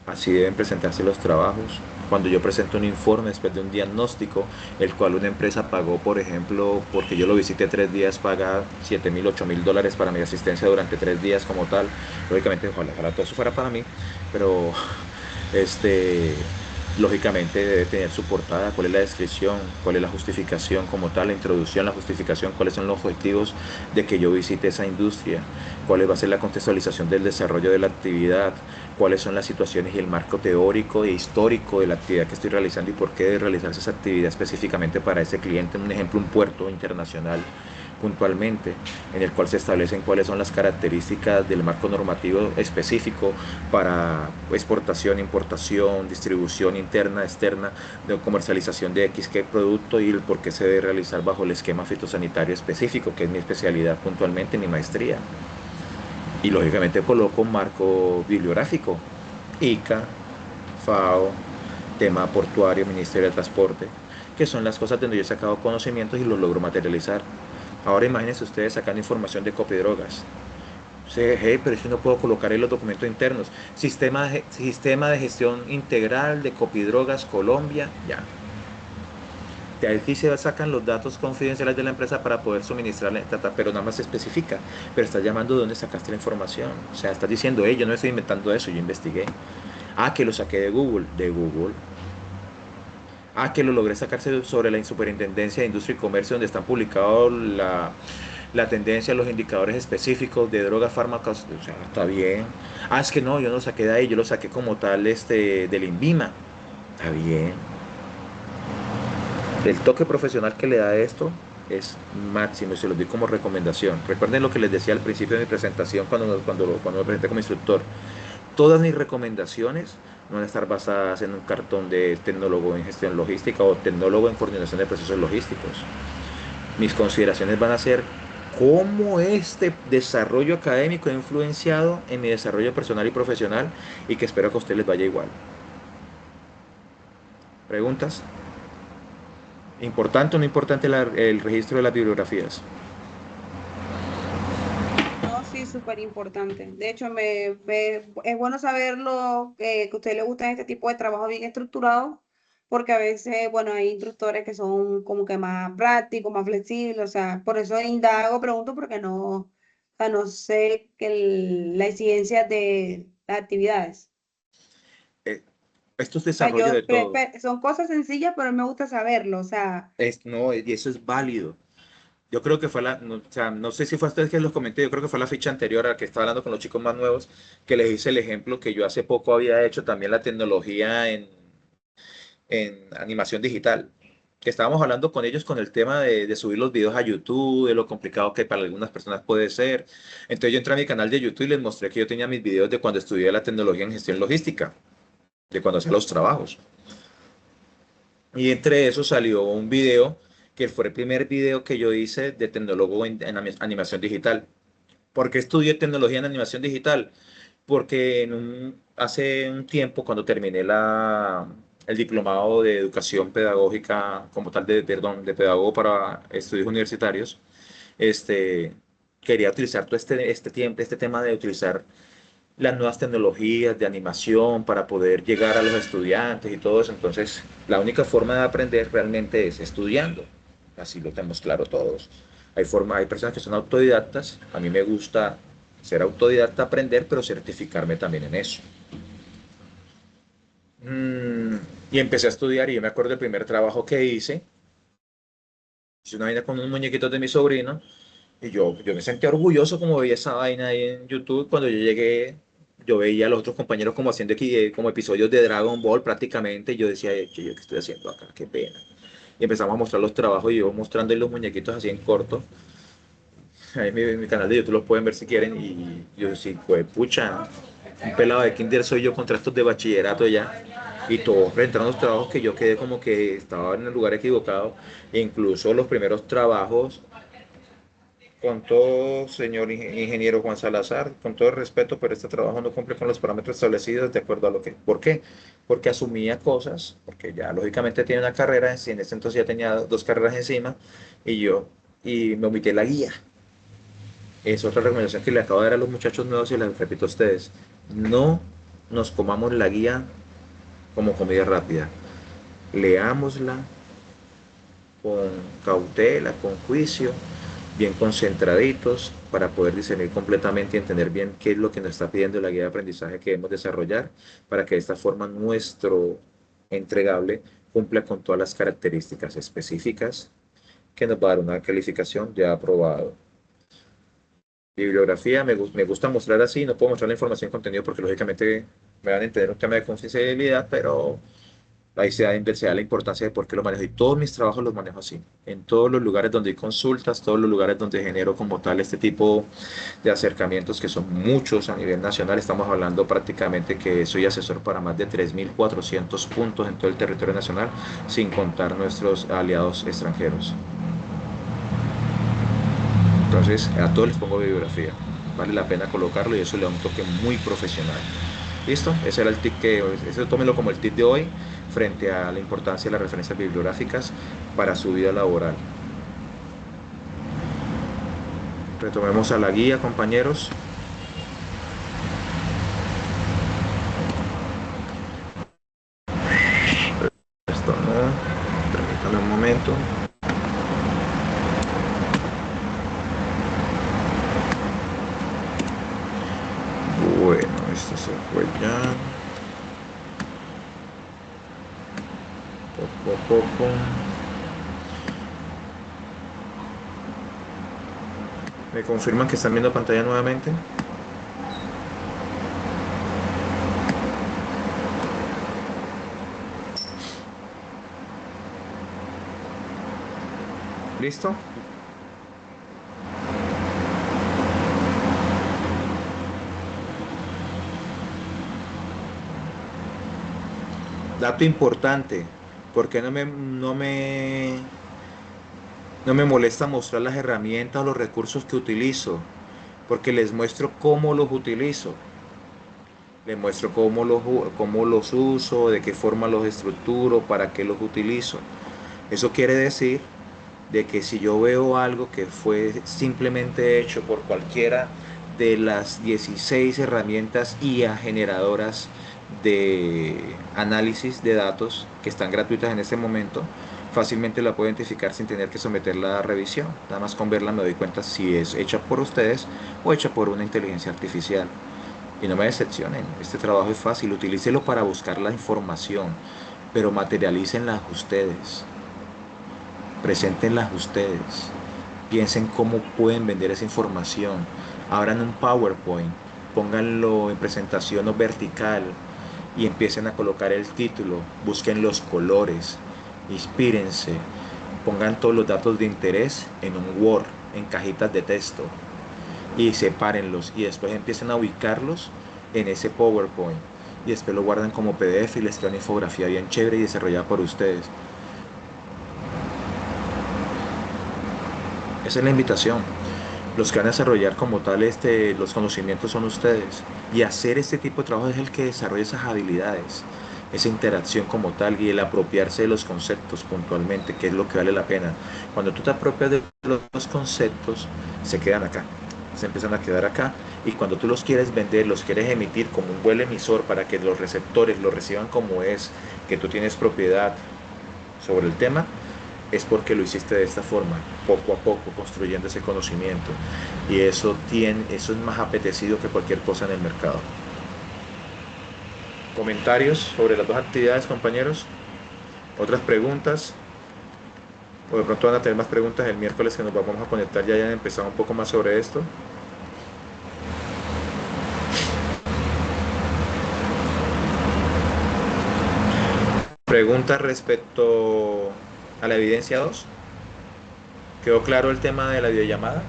Así deben presentarse los trabajos. Cuando yo presento un informe después de un diagnóstico, el cual una empresa pagó, por ejemplo, porque yo lo visité 3 días, paga $7,000, $8,000 para mi asistencia durante 3 días como tal. Lógicamente, ojalá todo eso fuera para mí, pero este, lógicamente debe tener su portada, cuál es la descripción, cuál es la justificación como tal, la introducción, la justificación, cuáles son los objetivos de que yo visite esa industria, cuál va a ser la contextualización del desarrollo de la actividad, cuáles son las situaciones y el marco teórico e histórico de la actividad que estoy realizando y por qué debe realizarse esa actividad específicamente para ese cliente. Un ejemplo, un puerto internacional puntualmente, en el cual se establecen cuáles son las características del marco normativo específico para exportación, importación, distribución interna, externa, de comercialización de X que producto y el por qué se debe realizar bajo el esquema fitosanitario específico, que es mi especialidad puntualmente, mi maestría. Y lógicamente coloco un marco bibliográfico, ICA, FAO, tema portuario, Ministerio de Transporte, que son las cosas donde yo he sacado conocimientos y los logro materializar. Ahora imagínense ustedes sacando información de copidrogas. Hey, pero si no puedo colocar ahí los documentos internos. Sistema de gestión integral de copidrogas Colombia, ya. De aquí se sacan los datos confidenciales de la empresa para poder suministrarle, pero nada más se especifica. Pero estás llamando de dónde sacaste la información. O sea, estás diciendo, hey, yo no estoy inventando eso, yo investigué. Ah, que lo saqué de Google, de Google. Ah, que lo logré sacarse sobre la Superintendencia de Industria y Comercio, donde están publicados la tendencia, los indicadores específicos de drogas, fármacos. O sea, está bien. Ah, es que no, yo no lo saqué de ahí, yo lo saqué como tal del INVIMA. Está bien. El toque profesional que le da esto es máximo y se lo doy como recomendación. Recuerden lo que les decía al principio de mi presentación cuando me presenté como instructor. Todas mis recomendaciones no van a estar basadas en un cartón de tecnólogo en gestión logística o tecnólogo en coordinación de procesos logísticos. Mis consideraciones van a ser cómo este desarrollo académico ha influenciado en mi desarrollo personal y profesional y que espero que a ustedes les vaya igual. ¿Preguntas? ¿Importante o no importante el registro de las bibliografías? No, sí, súper importante. De hecho, es bueno saberlo, que a usted le gusta este tipo de trabajo bien estructurado, porque a veces, bueno, hay instructores que son como que más prácticos, más flexibles, o sea, por eso indago, pregunto, porque no, o sea, no sé la exigencia de las actividades. Esto es desarrollo de todo. Son cosas sencillas, pero me gusta saberlo, o sea. No, y eso es válido. Yo creo que fue o sea, no sé si fue ustedes que los comenté, yo creo que fue la ficha anterior a la que estaba hablando con los chicos más nuevos, que les hice el ejemplo que yo hace poco había hecho también la tecnología en animación digital. Que estábamos hablando con ellos con el tema de subir los videos a YouTube, de lo complicado que para algunas personas puede ser. Entonces yo entré a mi canal de YouTube y les mostré que yo tenía mis videos de cuando estudié la tecnología en gestión logística, de cuando hacía los trabajos. Y entre eso salió un video que fue el primer video que yo hice de tecnólogo en animación digital. ¿Por qué estudié tecnología en animación digital? Porque hace un tiempo, cuando terminé el diplomado de educación pedagógica como tal, perdón, de pedagogo para estudios universitarios, quería utilizar todo este tema de utilizar las nuevas tecnologías de animación para poder llegar a los estudiantes y todo eso. Entonces, la única forma de aprender realmente es estudiando. Así lo tenemos claro todos. Hay personas que son autodidactas. A mí me gusta ser autodidacta, aprender, pero certificarme también en eso. Y empecé a estudiar y yo me acuerdo del primer trabajo que hice. Hice una vaina con unos muñequitos de mi sobrino y yo me sentía orgulloso como veía esa vaina ahí en YouTube. Cuando yo llegué, yo veía a los otros compañeros como haciendo aquí, como episodios de Dragon Ball prácticamente. Y yo decía, ¿Yo qué estoy haciendo acá? Qué pena. Y empezamos a mostrar los trabajos y yo mostrando los muñequitos así en corto. Ahí en mi canal de YouTube los pueden ver si quieren. Y yo sí, pues pucha, un pelado de kinder soy yo contra estos de bachillerato ya. Y todos presentaron los trabajos que yo quedé como que estaba en el lugar equivocado. E incluso los primeros trabajos, con todo, señor ingeniero Juan Salazar, con todo el respeto, pero este trabajo no cumple con los parámetros establecidos de acuerdo a lo que... ¿Por qué? Porque asumía cosas, porque ya lógicamente tiene una carrera, en ese entonces ya tenía 2 carreras encima, y me omité la guía. Es otra recomendación que le acabo de dar a los muchachos nuevos y les repito a ustedes. No nos comamos la guía como comida rápida. Leámosla con cautela, con juicio, bien concentraditos para poder discernir completamente y entender bien qué es lo que nos está pidiendo la guía de aprendizaje que debemos desarrollar para que de esta forma nuestro entregable cumpla con todas las características específicas que nos va a dar una calificación ya aprobado. Bibliografía, me gusta mostrar así, no puedo mostrar la información y contenido porque lógicamente me van a entender un tema de confidencialidad, pero ahí se da la importancia de por qué lo manejo. Y todos mis trabajos los manejo así. En todos los lugares donde hay consultas, todos los lugares donde genero como tal este tipo de acercamientos, que son muchos a nivel nacional. Estamos hablando prácticamente que soy asesor para más de 3.400 puntos en todo el territorio nacional, sin contar nuestros aliados extranjeros. Entonces, a todos les pongo bibliografía. Vale la pena colocarlo y eso le da un toque muy profesional. ¿Listo? Ese era el tip ese tómelo como el tip de hoy frente a la importancia de las referencias bibliográficas para su vida laboral. Retomemos a la guía, compañeros. Esto no, permítanme un momento. Bueno, esto se fue ya. Poco a poco. ¿Me confirman que están viendo pantalla nuevamente? ¿Listo? Dato importante, ¿por qué no me molesta mostrar las herramientas o los recursos que utilizo? Porque les muestro cómo los utilizo. Les muestro cómo los uso, de qué forma los estructuro, para qué los utilizo. Eso quiere decir de que si yo veo algo que fue simplemente hecho por cualquiera de las 16 herramientas IA generadoras de análisis de datos que están gratuitas en este momento, fácilmente la puedo identificar sin tener que someterla a revisión. Nada más con verla me doy cuenta si es hecha por ustedes o hecha por una inteligencia artificial. Y no me decepcionen, este trabajo es fácil, utilícelo para buscar la información, pero materialícenla ustedes, preséntenla ustedes, piensen cómo pueden vender esa información, abran un PowerPoint, pónganlo en presentación o vertical y empiecen a colocar el título, busquen los colores, inspírense, pongan todos los datos de interés en un Word, en cajitas de texto y sepárenlos y después empiecen a ubicarlos en ese PowerPoint y después lo guardan como PDF y les queda una infografía bien chévere y desarrollada por ustedes. Esa es la invitación. Los que van a desarrollar como tal los conocimientos son ustedes, y hacer este tipo de trabajo es el que desarrolla esas habilidades. esa interacción como tal y el apropiarse de los conceptos puntualmente, que es lo que vale la pena. Cuando tú te apropias de los conceptos, se quedan acá, se empiezan a quedar acá, y cuando tú los quieres vender, los quieres emitir como un buen emisor para que los receptores lo reciban como es, que tú tienes propiedad sobre el tema, es porque lo hiciste de esta forma, poco a poco, construyendo ese conocimiento. Y eso es más apetecido que cualquier cosa en el mercado. ¿Comentarios sobre las dos actividades, compañeros? ¿Otras preguntas? O de pronto van a tener más preguntas el miércoles que nos vamos a conectar, ya hayan empezado un poco más sobre esto. ¿Preguntas respecto a la evidencia 2? ¿Quedó claro el tema de la videollamada?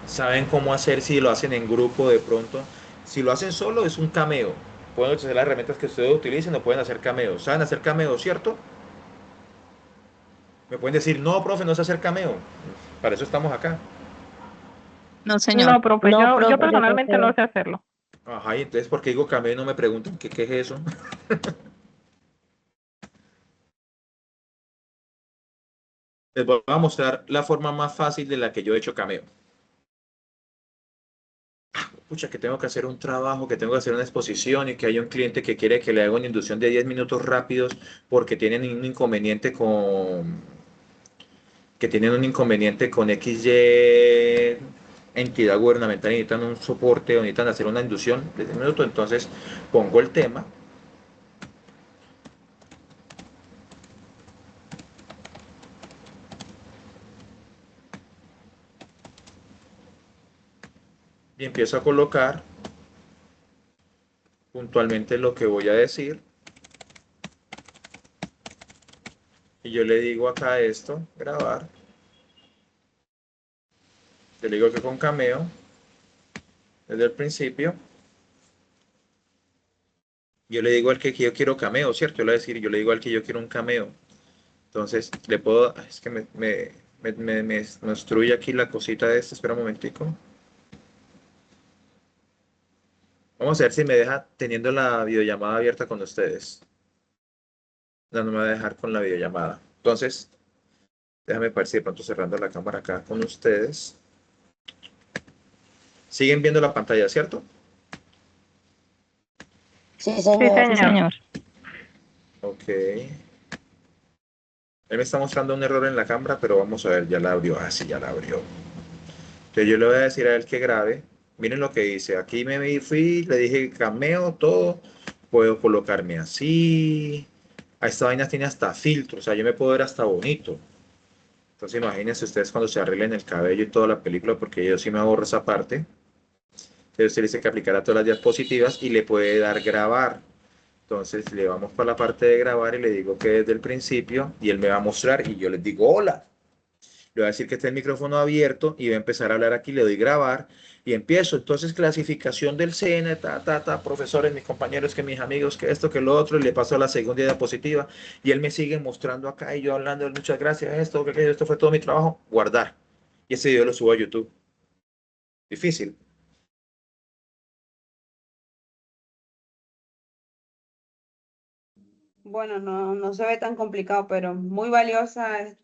¿Saben cómo hacer si lo hacen en grupo de pronto? Si lo hacen solo es un cameo. Pueden utilizar las herramientas que ustedes utilicen o pueden hacer cameos. ¿Saben hacer cameos, cierto? Me pueden decir, no, profe, no sé hacer cameo. Para eso estamos acá. No, señor. No, profe, yo personalmente no sé hacerlo. Ajá, y entonces, ¿por qué digo cameo y no me preguntan qué es eso? Les voy a mostrar la forma más fácil de la que yo he hecho cameo. Pucha, que tengo que hacer un trabajo, que tengo que hacer una exposición y que hay un cliente que quiere que le haga una inducción de 10 minutos rápidos porque tienen un inconveniente con XY entidad gubernamental y necesitan un soporte o necesitan hacer una inducción de 10 minutos. Entonces pongo el tema. Y empiezo a colocar puntualmente lo que voy a decir. Y yo le digo acá esto, grabar. Yo le digo que con cameo, desde el principio. Yo le digo al que yo quiero cameo, ¿cierto? Yo le voy a decir, yo le digo al que yo quiero un cameo. Entonces, le puedo, es que me obstruye aquí la cosita de esta, espera un momentico. Vamos a ver si me deja teniendo la videollamada abierta con ustedes. No me va a dejar con la videollamada. Entonces, déjame ver si de pronto cerrando la cámara acá con ustedes. Siguen viendo la pantalla, ¿cierto? Sí, señor. Sí, señor. Ok. Él me está mostrando un error en la cámara, pero vamos a ver, ya la abrió. Ah, sí, ya la abrió. Entonces yo le voy a decir a él que grabe. Miren lo que dice. Aquí me fui, le dije cameo, todo. Puedo colocarme así. A esta vaina tiene hasta filtros. O sea, yo me puedo ver hasta bonito. Entonces imagínense ustedes cuando se arreglen el cabello y toda la película, porque yo sí me ahorro esa parte. Entonces usted dice que aplicará todas las diapositivas y le puede dar grabar. Entonces le vamos para la parte de grabar y le digo que desde el principio y él me va a mostrar y yo les digo hola. Le voy a decir que está el micrófono abierto y voy a empezar a hablar aquí, le doy grabar y empiezo. Entonces clasificación del CN, profesores, mis compañeros, que mis amigos, que esto, que lo otro, y le paso a la segunda diapositiva y él me sigue mostrando acá y yo hablando, muchas gracias, esto fue todo mi trabajo, guardar. Y ese video lo subo a YouTube. Difícil. Bueno, no se ve tan complicado, pero muy valiosa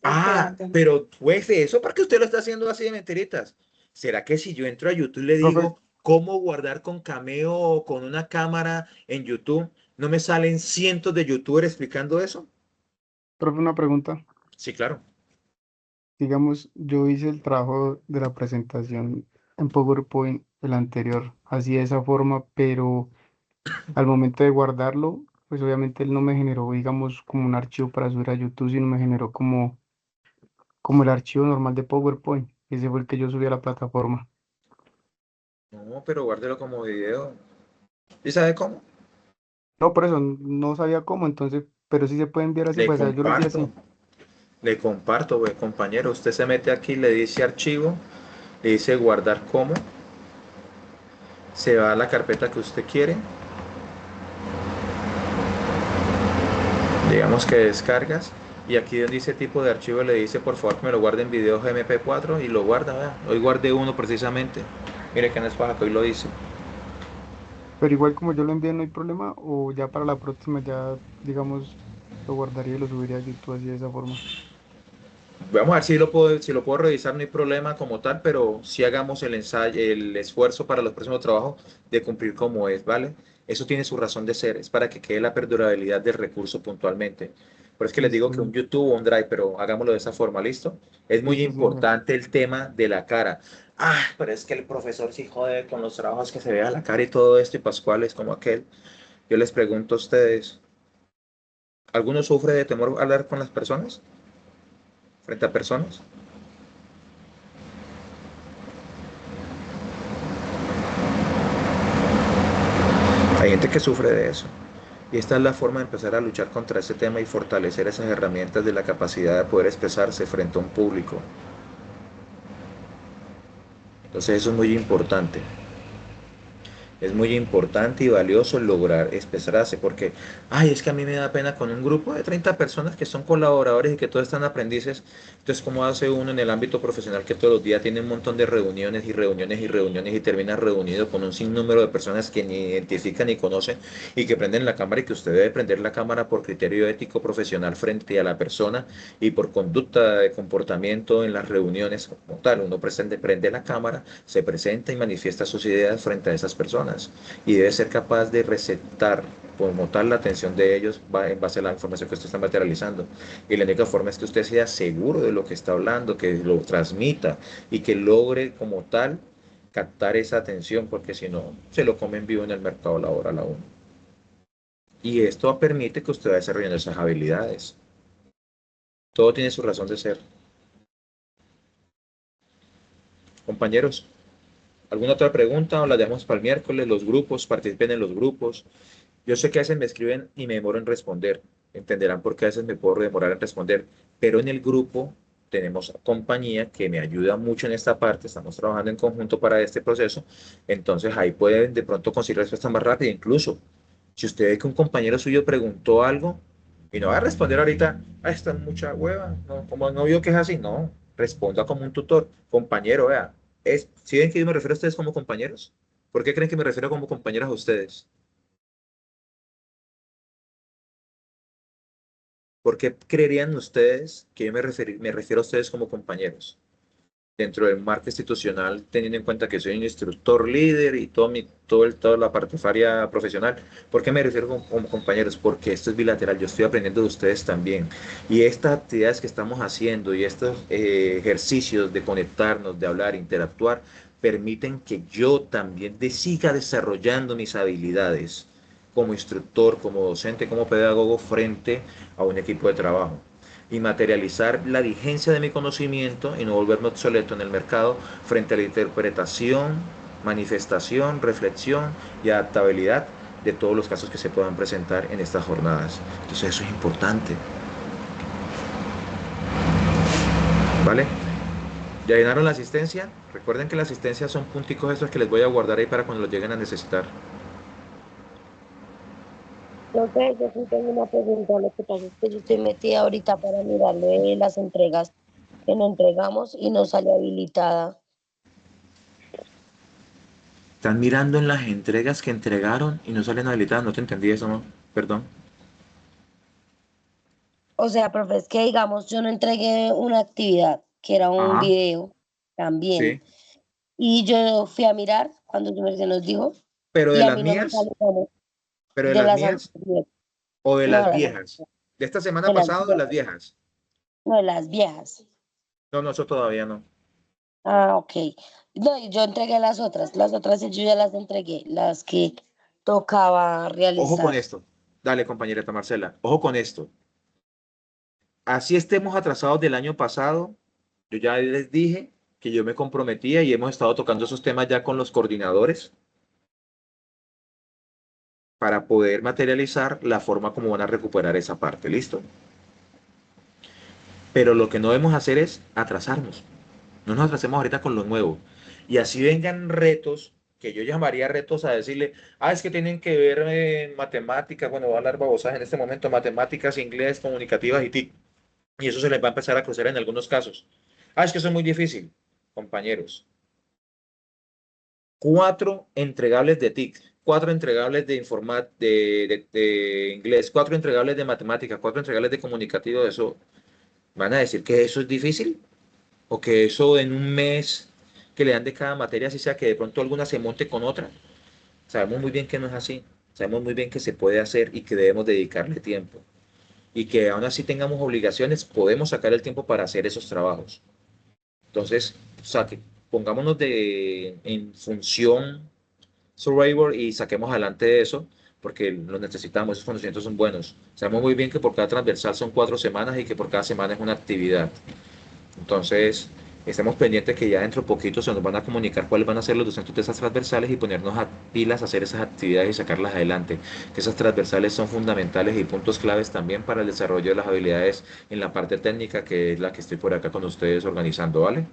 Pero juegue eso porque usted lo está haciendo así de mentiritas. ¿Será que si yo entro a YouTube y le digo cómo guardar con Cameo o con una cámara en YouTube, no me salen cientos de youtubers explicando eso? Profe, una pregunta. Sí, claro. Digamos, yo hice el trabajo de la presentación en PowerPoint, el anterior, así de esa forma, pero al momento de guardarlo, pues obviamente él no me generó, digamos, como un archivo para subir a YouTube, sino me generó como el archivo normal de PowerPoint. Ese fue el que yo subí a la plataforma. No, pero guárdelo como video. ¿Y sabe cómo? No, por eso no sabía cómo, entonces, pero sí se puede enviar así, pues yo lo vi así. Le comparto, compañero. Usted se mete aquí, le dice archivo, le dice guardar como. Se va a la carpeta que usted quiere. Digamos que descargas. Y aquí donde dice tipo de archivo le dice por favor que me lo guarde en videos MP4 y lo guarda. ¿Vea? Hoy guardé uno precisamente. Mire que no es paja que hoy lo hice. Pero igual como yo lo envié no hay problema, o ya para la próxima ya, digamos, lo guardaría y lo subiría a YouTube así de esa forma. Vamos a ver si lo puedo revisar, no hay problema como tal, pero si hagamos el ensayo, el esfuerzo para los próximos trabajos de cumplir como es, ¿vale? Eso tiene su razón de ser, es para que quede la perdurabilidad del recurso puntualmente. Por eso es que les digo que un Listo. YouTube o un Drive, pero hagámoslo de esa forma, ¿listo? Es muy Listo, señor. importante el tema de la cara. Ah, pero es que el profesor sí jode con los trabajos que se vea la cara y todo esto, y Pascual es como aquel. Yo les pregunto a ustedes, ¿alguno sufre de temor a hablar con las personas? ¿Frente a personas? Hay gente que sufre de eso. Y esta es la forma de empezar a luchar contra ese tema y fortalecer esas herramientas de la capacidad de poder expresarse frente a un público. Entonces eso es muy importante. Es muy importante y valioso lograr expresarse porque, ay, es que a mí me da pena con un grupo de 30 personas que son colaboradores y que todos están aprendices. Entonces, ¿cómo hace uno en el ámbito profesional que todos los días tiene un montón de reuniones y reuniones y reuniones y termina reunido con un sinnúmero de personas que ni identifican ni conocen y que prenden la cámara y que usted debe prender la cámara por criterio ético profesional frente a la persona y por conducta de comportamiento en las reuniones como tal? Uno prende la cámara, se presenta y manifiesta sus ideas frente a esas personas y debe ser capaz de receptar como tal la atención de ellos en base a la información que usted está materializando. Y la única forma es que usted sea seguro de lo que está hablando, que lo transmita y que logre como tal captar esa atención, porque si no, se lo comen vivo en el mercado laboral aún. Y esto permite que usted vaya desarrollando esas habilidades. Todo tiene su razón de ser. Compañeros, ¿alguna otra pregunta o la dejamos para el miércoles? Los grupos, participen en los grupos. Yo sé que a veces me escriben y me demoro en responder. Entenderán por qué a veces me puedo demorar en responder. Pero en el grupo tenemos compañía que me ayuda mucho en esta parte. Estamos trabajando en conjunto para este proceso. Entonces ahí pueden de pronto conseguir respuesta más rápida. Incluso si usted ve que un compañero suyo preguntó algo y no va a responder ahorita, ah, está mucha hueva. No, como no vio que es así, no. Responda como un tutor. Compañero, vea. ¿Sí ven que yo me refiero a ustedes como compañeros? ¿Por qué creen que me refiero como compañeros a ustedes? ¿Por qué creerían ustedes que yo me refiero a ustedes como compañeros? Dentro del marco institucional, teniendo en cuenta que soy un instructor líder y toda la parte área profesional. ¿Por qué me refiero como compañeros? Porque esto es bilateral, yo estoy aprendiendo de ustedes también. Y estas actividades que estamos haciendo y estos ejercicios de conectarnos, de hablar, interactuar, permiten que yo también siga desarrollando mis habilidades como instructor, como docente, como pedagogo frente a un equipo de trabajo y materializar la vigencia de mi conocimiento y no volverme obsoleto en el mercado frente a la interpretación, manifestación, reflexión y adaptabilidad de todos los casos que se puedan presentar en estas jornadas. Entonces eso es importante. ¿Vale? ¿Ya llenaron la asistencia? Recuerden que la asistencia son punticos estos que les voy a guardar ahí para cuando los lleguen a necesitar. Profe, yo sí tengo una pregunta. Lo que pasa es que yo estoy metida ahorita para mirarle las entregas que no entregamos y no sale habilitada. Están mirando en las entregas que entregaron y no salen habilitadas. No te entendí eso, ¿no? Perdón. O sea, profe, es que digamos, yo no entregué una actividad, que era un Ajá, video también, sí. y yo fui a mirar cuando su merced nos dijo, Pero y de a las mí no me mías, sale como pero de de las las mías anteriores, o de no, las viejas. ¿De esta semana de las pasada o de las viejas, viejas? no, de las viejas. No, no, eso todavía no. Ah, ok. No, y yo entregué las otras sí yo ya las entregué, las que tocaba Ojo con realizar. esto. Dale, compañerita Marcela. Ojo con esto. Así estemos atrasados del año pasado, yo ya les dije que yo me comprometía y hemos estado tocando esos temas ya con los coordinadores para poder materializar la forma como van a recuperar esa parte. ¿Listo? Pero lo que no debemos hacer es atrasarnos. No nos atrasemos ahorita con lo nuevo. Y así vengan retos, que yo llamaría retos a decirle, ah, es que tienen que ver matemáticas, bueno, voy a hablar babosas en este momento, matemáticas, inglés, comunicativas y TIC. Y eso se les va a empezar a cruzar en algunos casos. Ah, es que eso es muy difícil. Compañeros, 4 entregables de TIC. 4 entregables de inglés, 4 entregables de matemática, 4 entregables de comunicativo, eso, ¿van a decir que eso es difícil? ¿O que eso en un mes que le dan de cada materia, así sea que de pronto alguna se monte con otra? Sabemos muy bien que no es así. Sabemos muy bien que se puede hacer y que debemos dedicarle tiempo. Y que aún así tengamos obligaciones, podemos sacar el tiempo para hacer esos trabajos. Entonces, pongámonos en función Survivor y saquemos adelante eso, porque lo necesitamos, esos conocimientos son buenos. Sabemos muy bien que por cada transversal son 4 semanas y que por cada semana es una actividad. Entonces, estemos pendientes que ya dentro de poquito se nos van a comunicar cuáles van a ser los docentes de esas transversales y ponernos a pilas a hacer esas actividades y sacarlas adelante. Que esas transversales son fundamentales y puntos claves también para el desarrollo de las habilidades en la parte técnica, que es la que estoy por acá con ustedes organizando, ¿vale?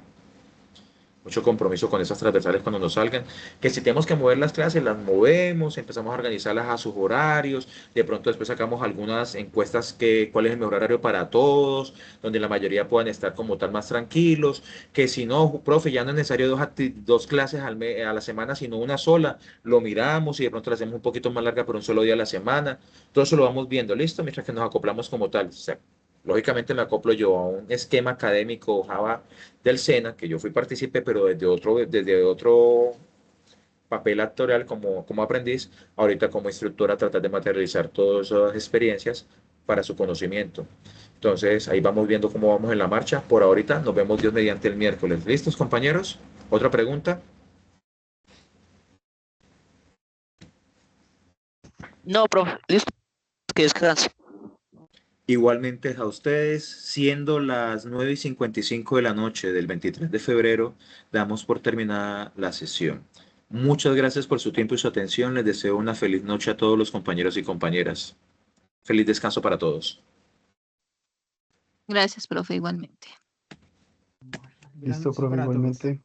Mucho compromiso con esas transversales cuando nos salgan, que si tenemos que mover las clases, las movemos, empezamos a organizarlas a sus horarios, de pronto después sacamos algunas encuestas que cuál es el mejor horario para todos, donde la mayoría puedan estar como tal más tranquilos, que si no, profe, ya no es necesario dos clases a la semana, sino una sola, lo miramos y de pronto la hacemos un poquito más larga, pero un solo día a la semana, todo eso lo vamos viendo, listo, mientras que nos acoplamos como tal. O sea, lógicamente me acoplo yo a un esquema académico Java del SENA, que yo fui partícipe, pero desde otro papel actorial como aprendiz, ahorita como instructora tratar de materializar todas esas experiencias para su conocimiento. Entonces, ahí vamos viendo cómo vamos en la marcha. Por ahorita, nos vemos Dios mediante el miércoles. ¿Listos, compañeros? ¿Otra pregunta? No, profe, listo, que descanse. Igualmente a ustedes, siendo las 9:55 de la noche del 23 de febrero, damos por terminada la sesión. Muchas gracias por su tiempo y su atención. Les deseo una feliz noche a todos los compañeros y compañeras. Feliz descanso para todos. Gracias, profe, igualmente. Listo, profe, igualmente.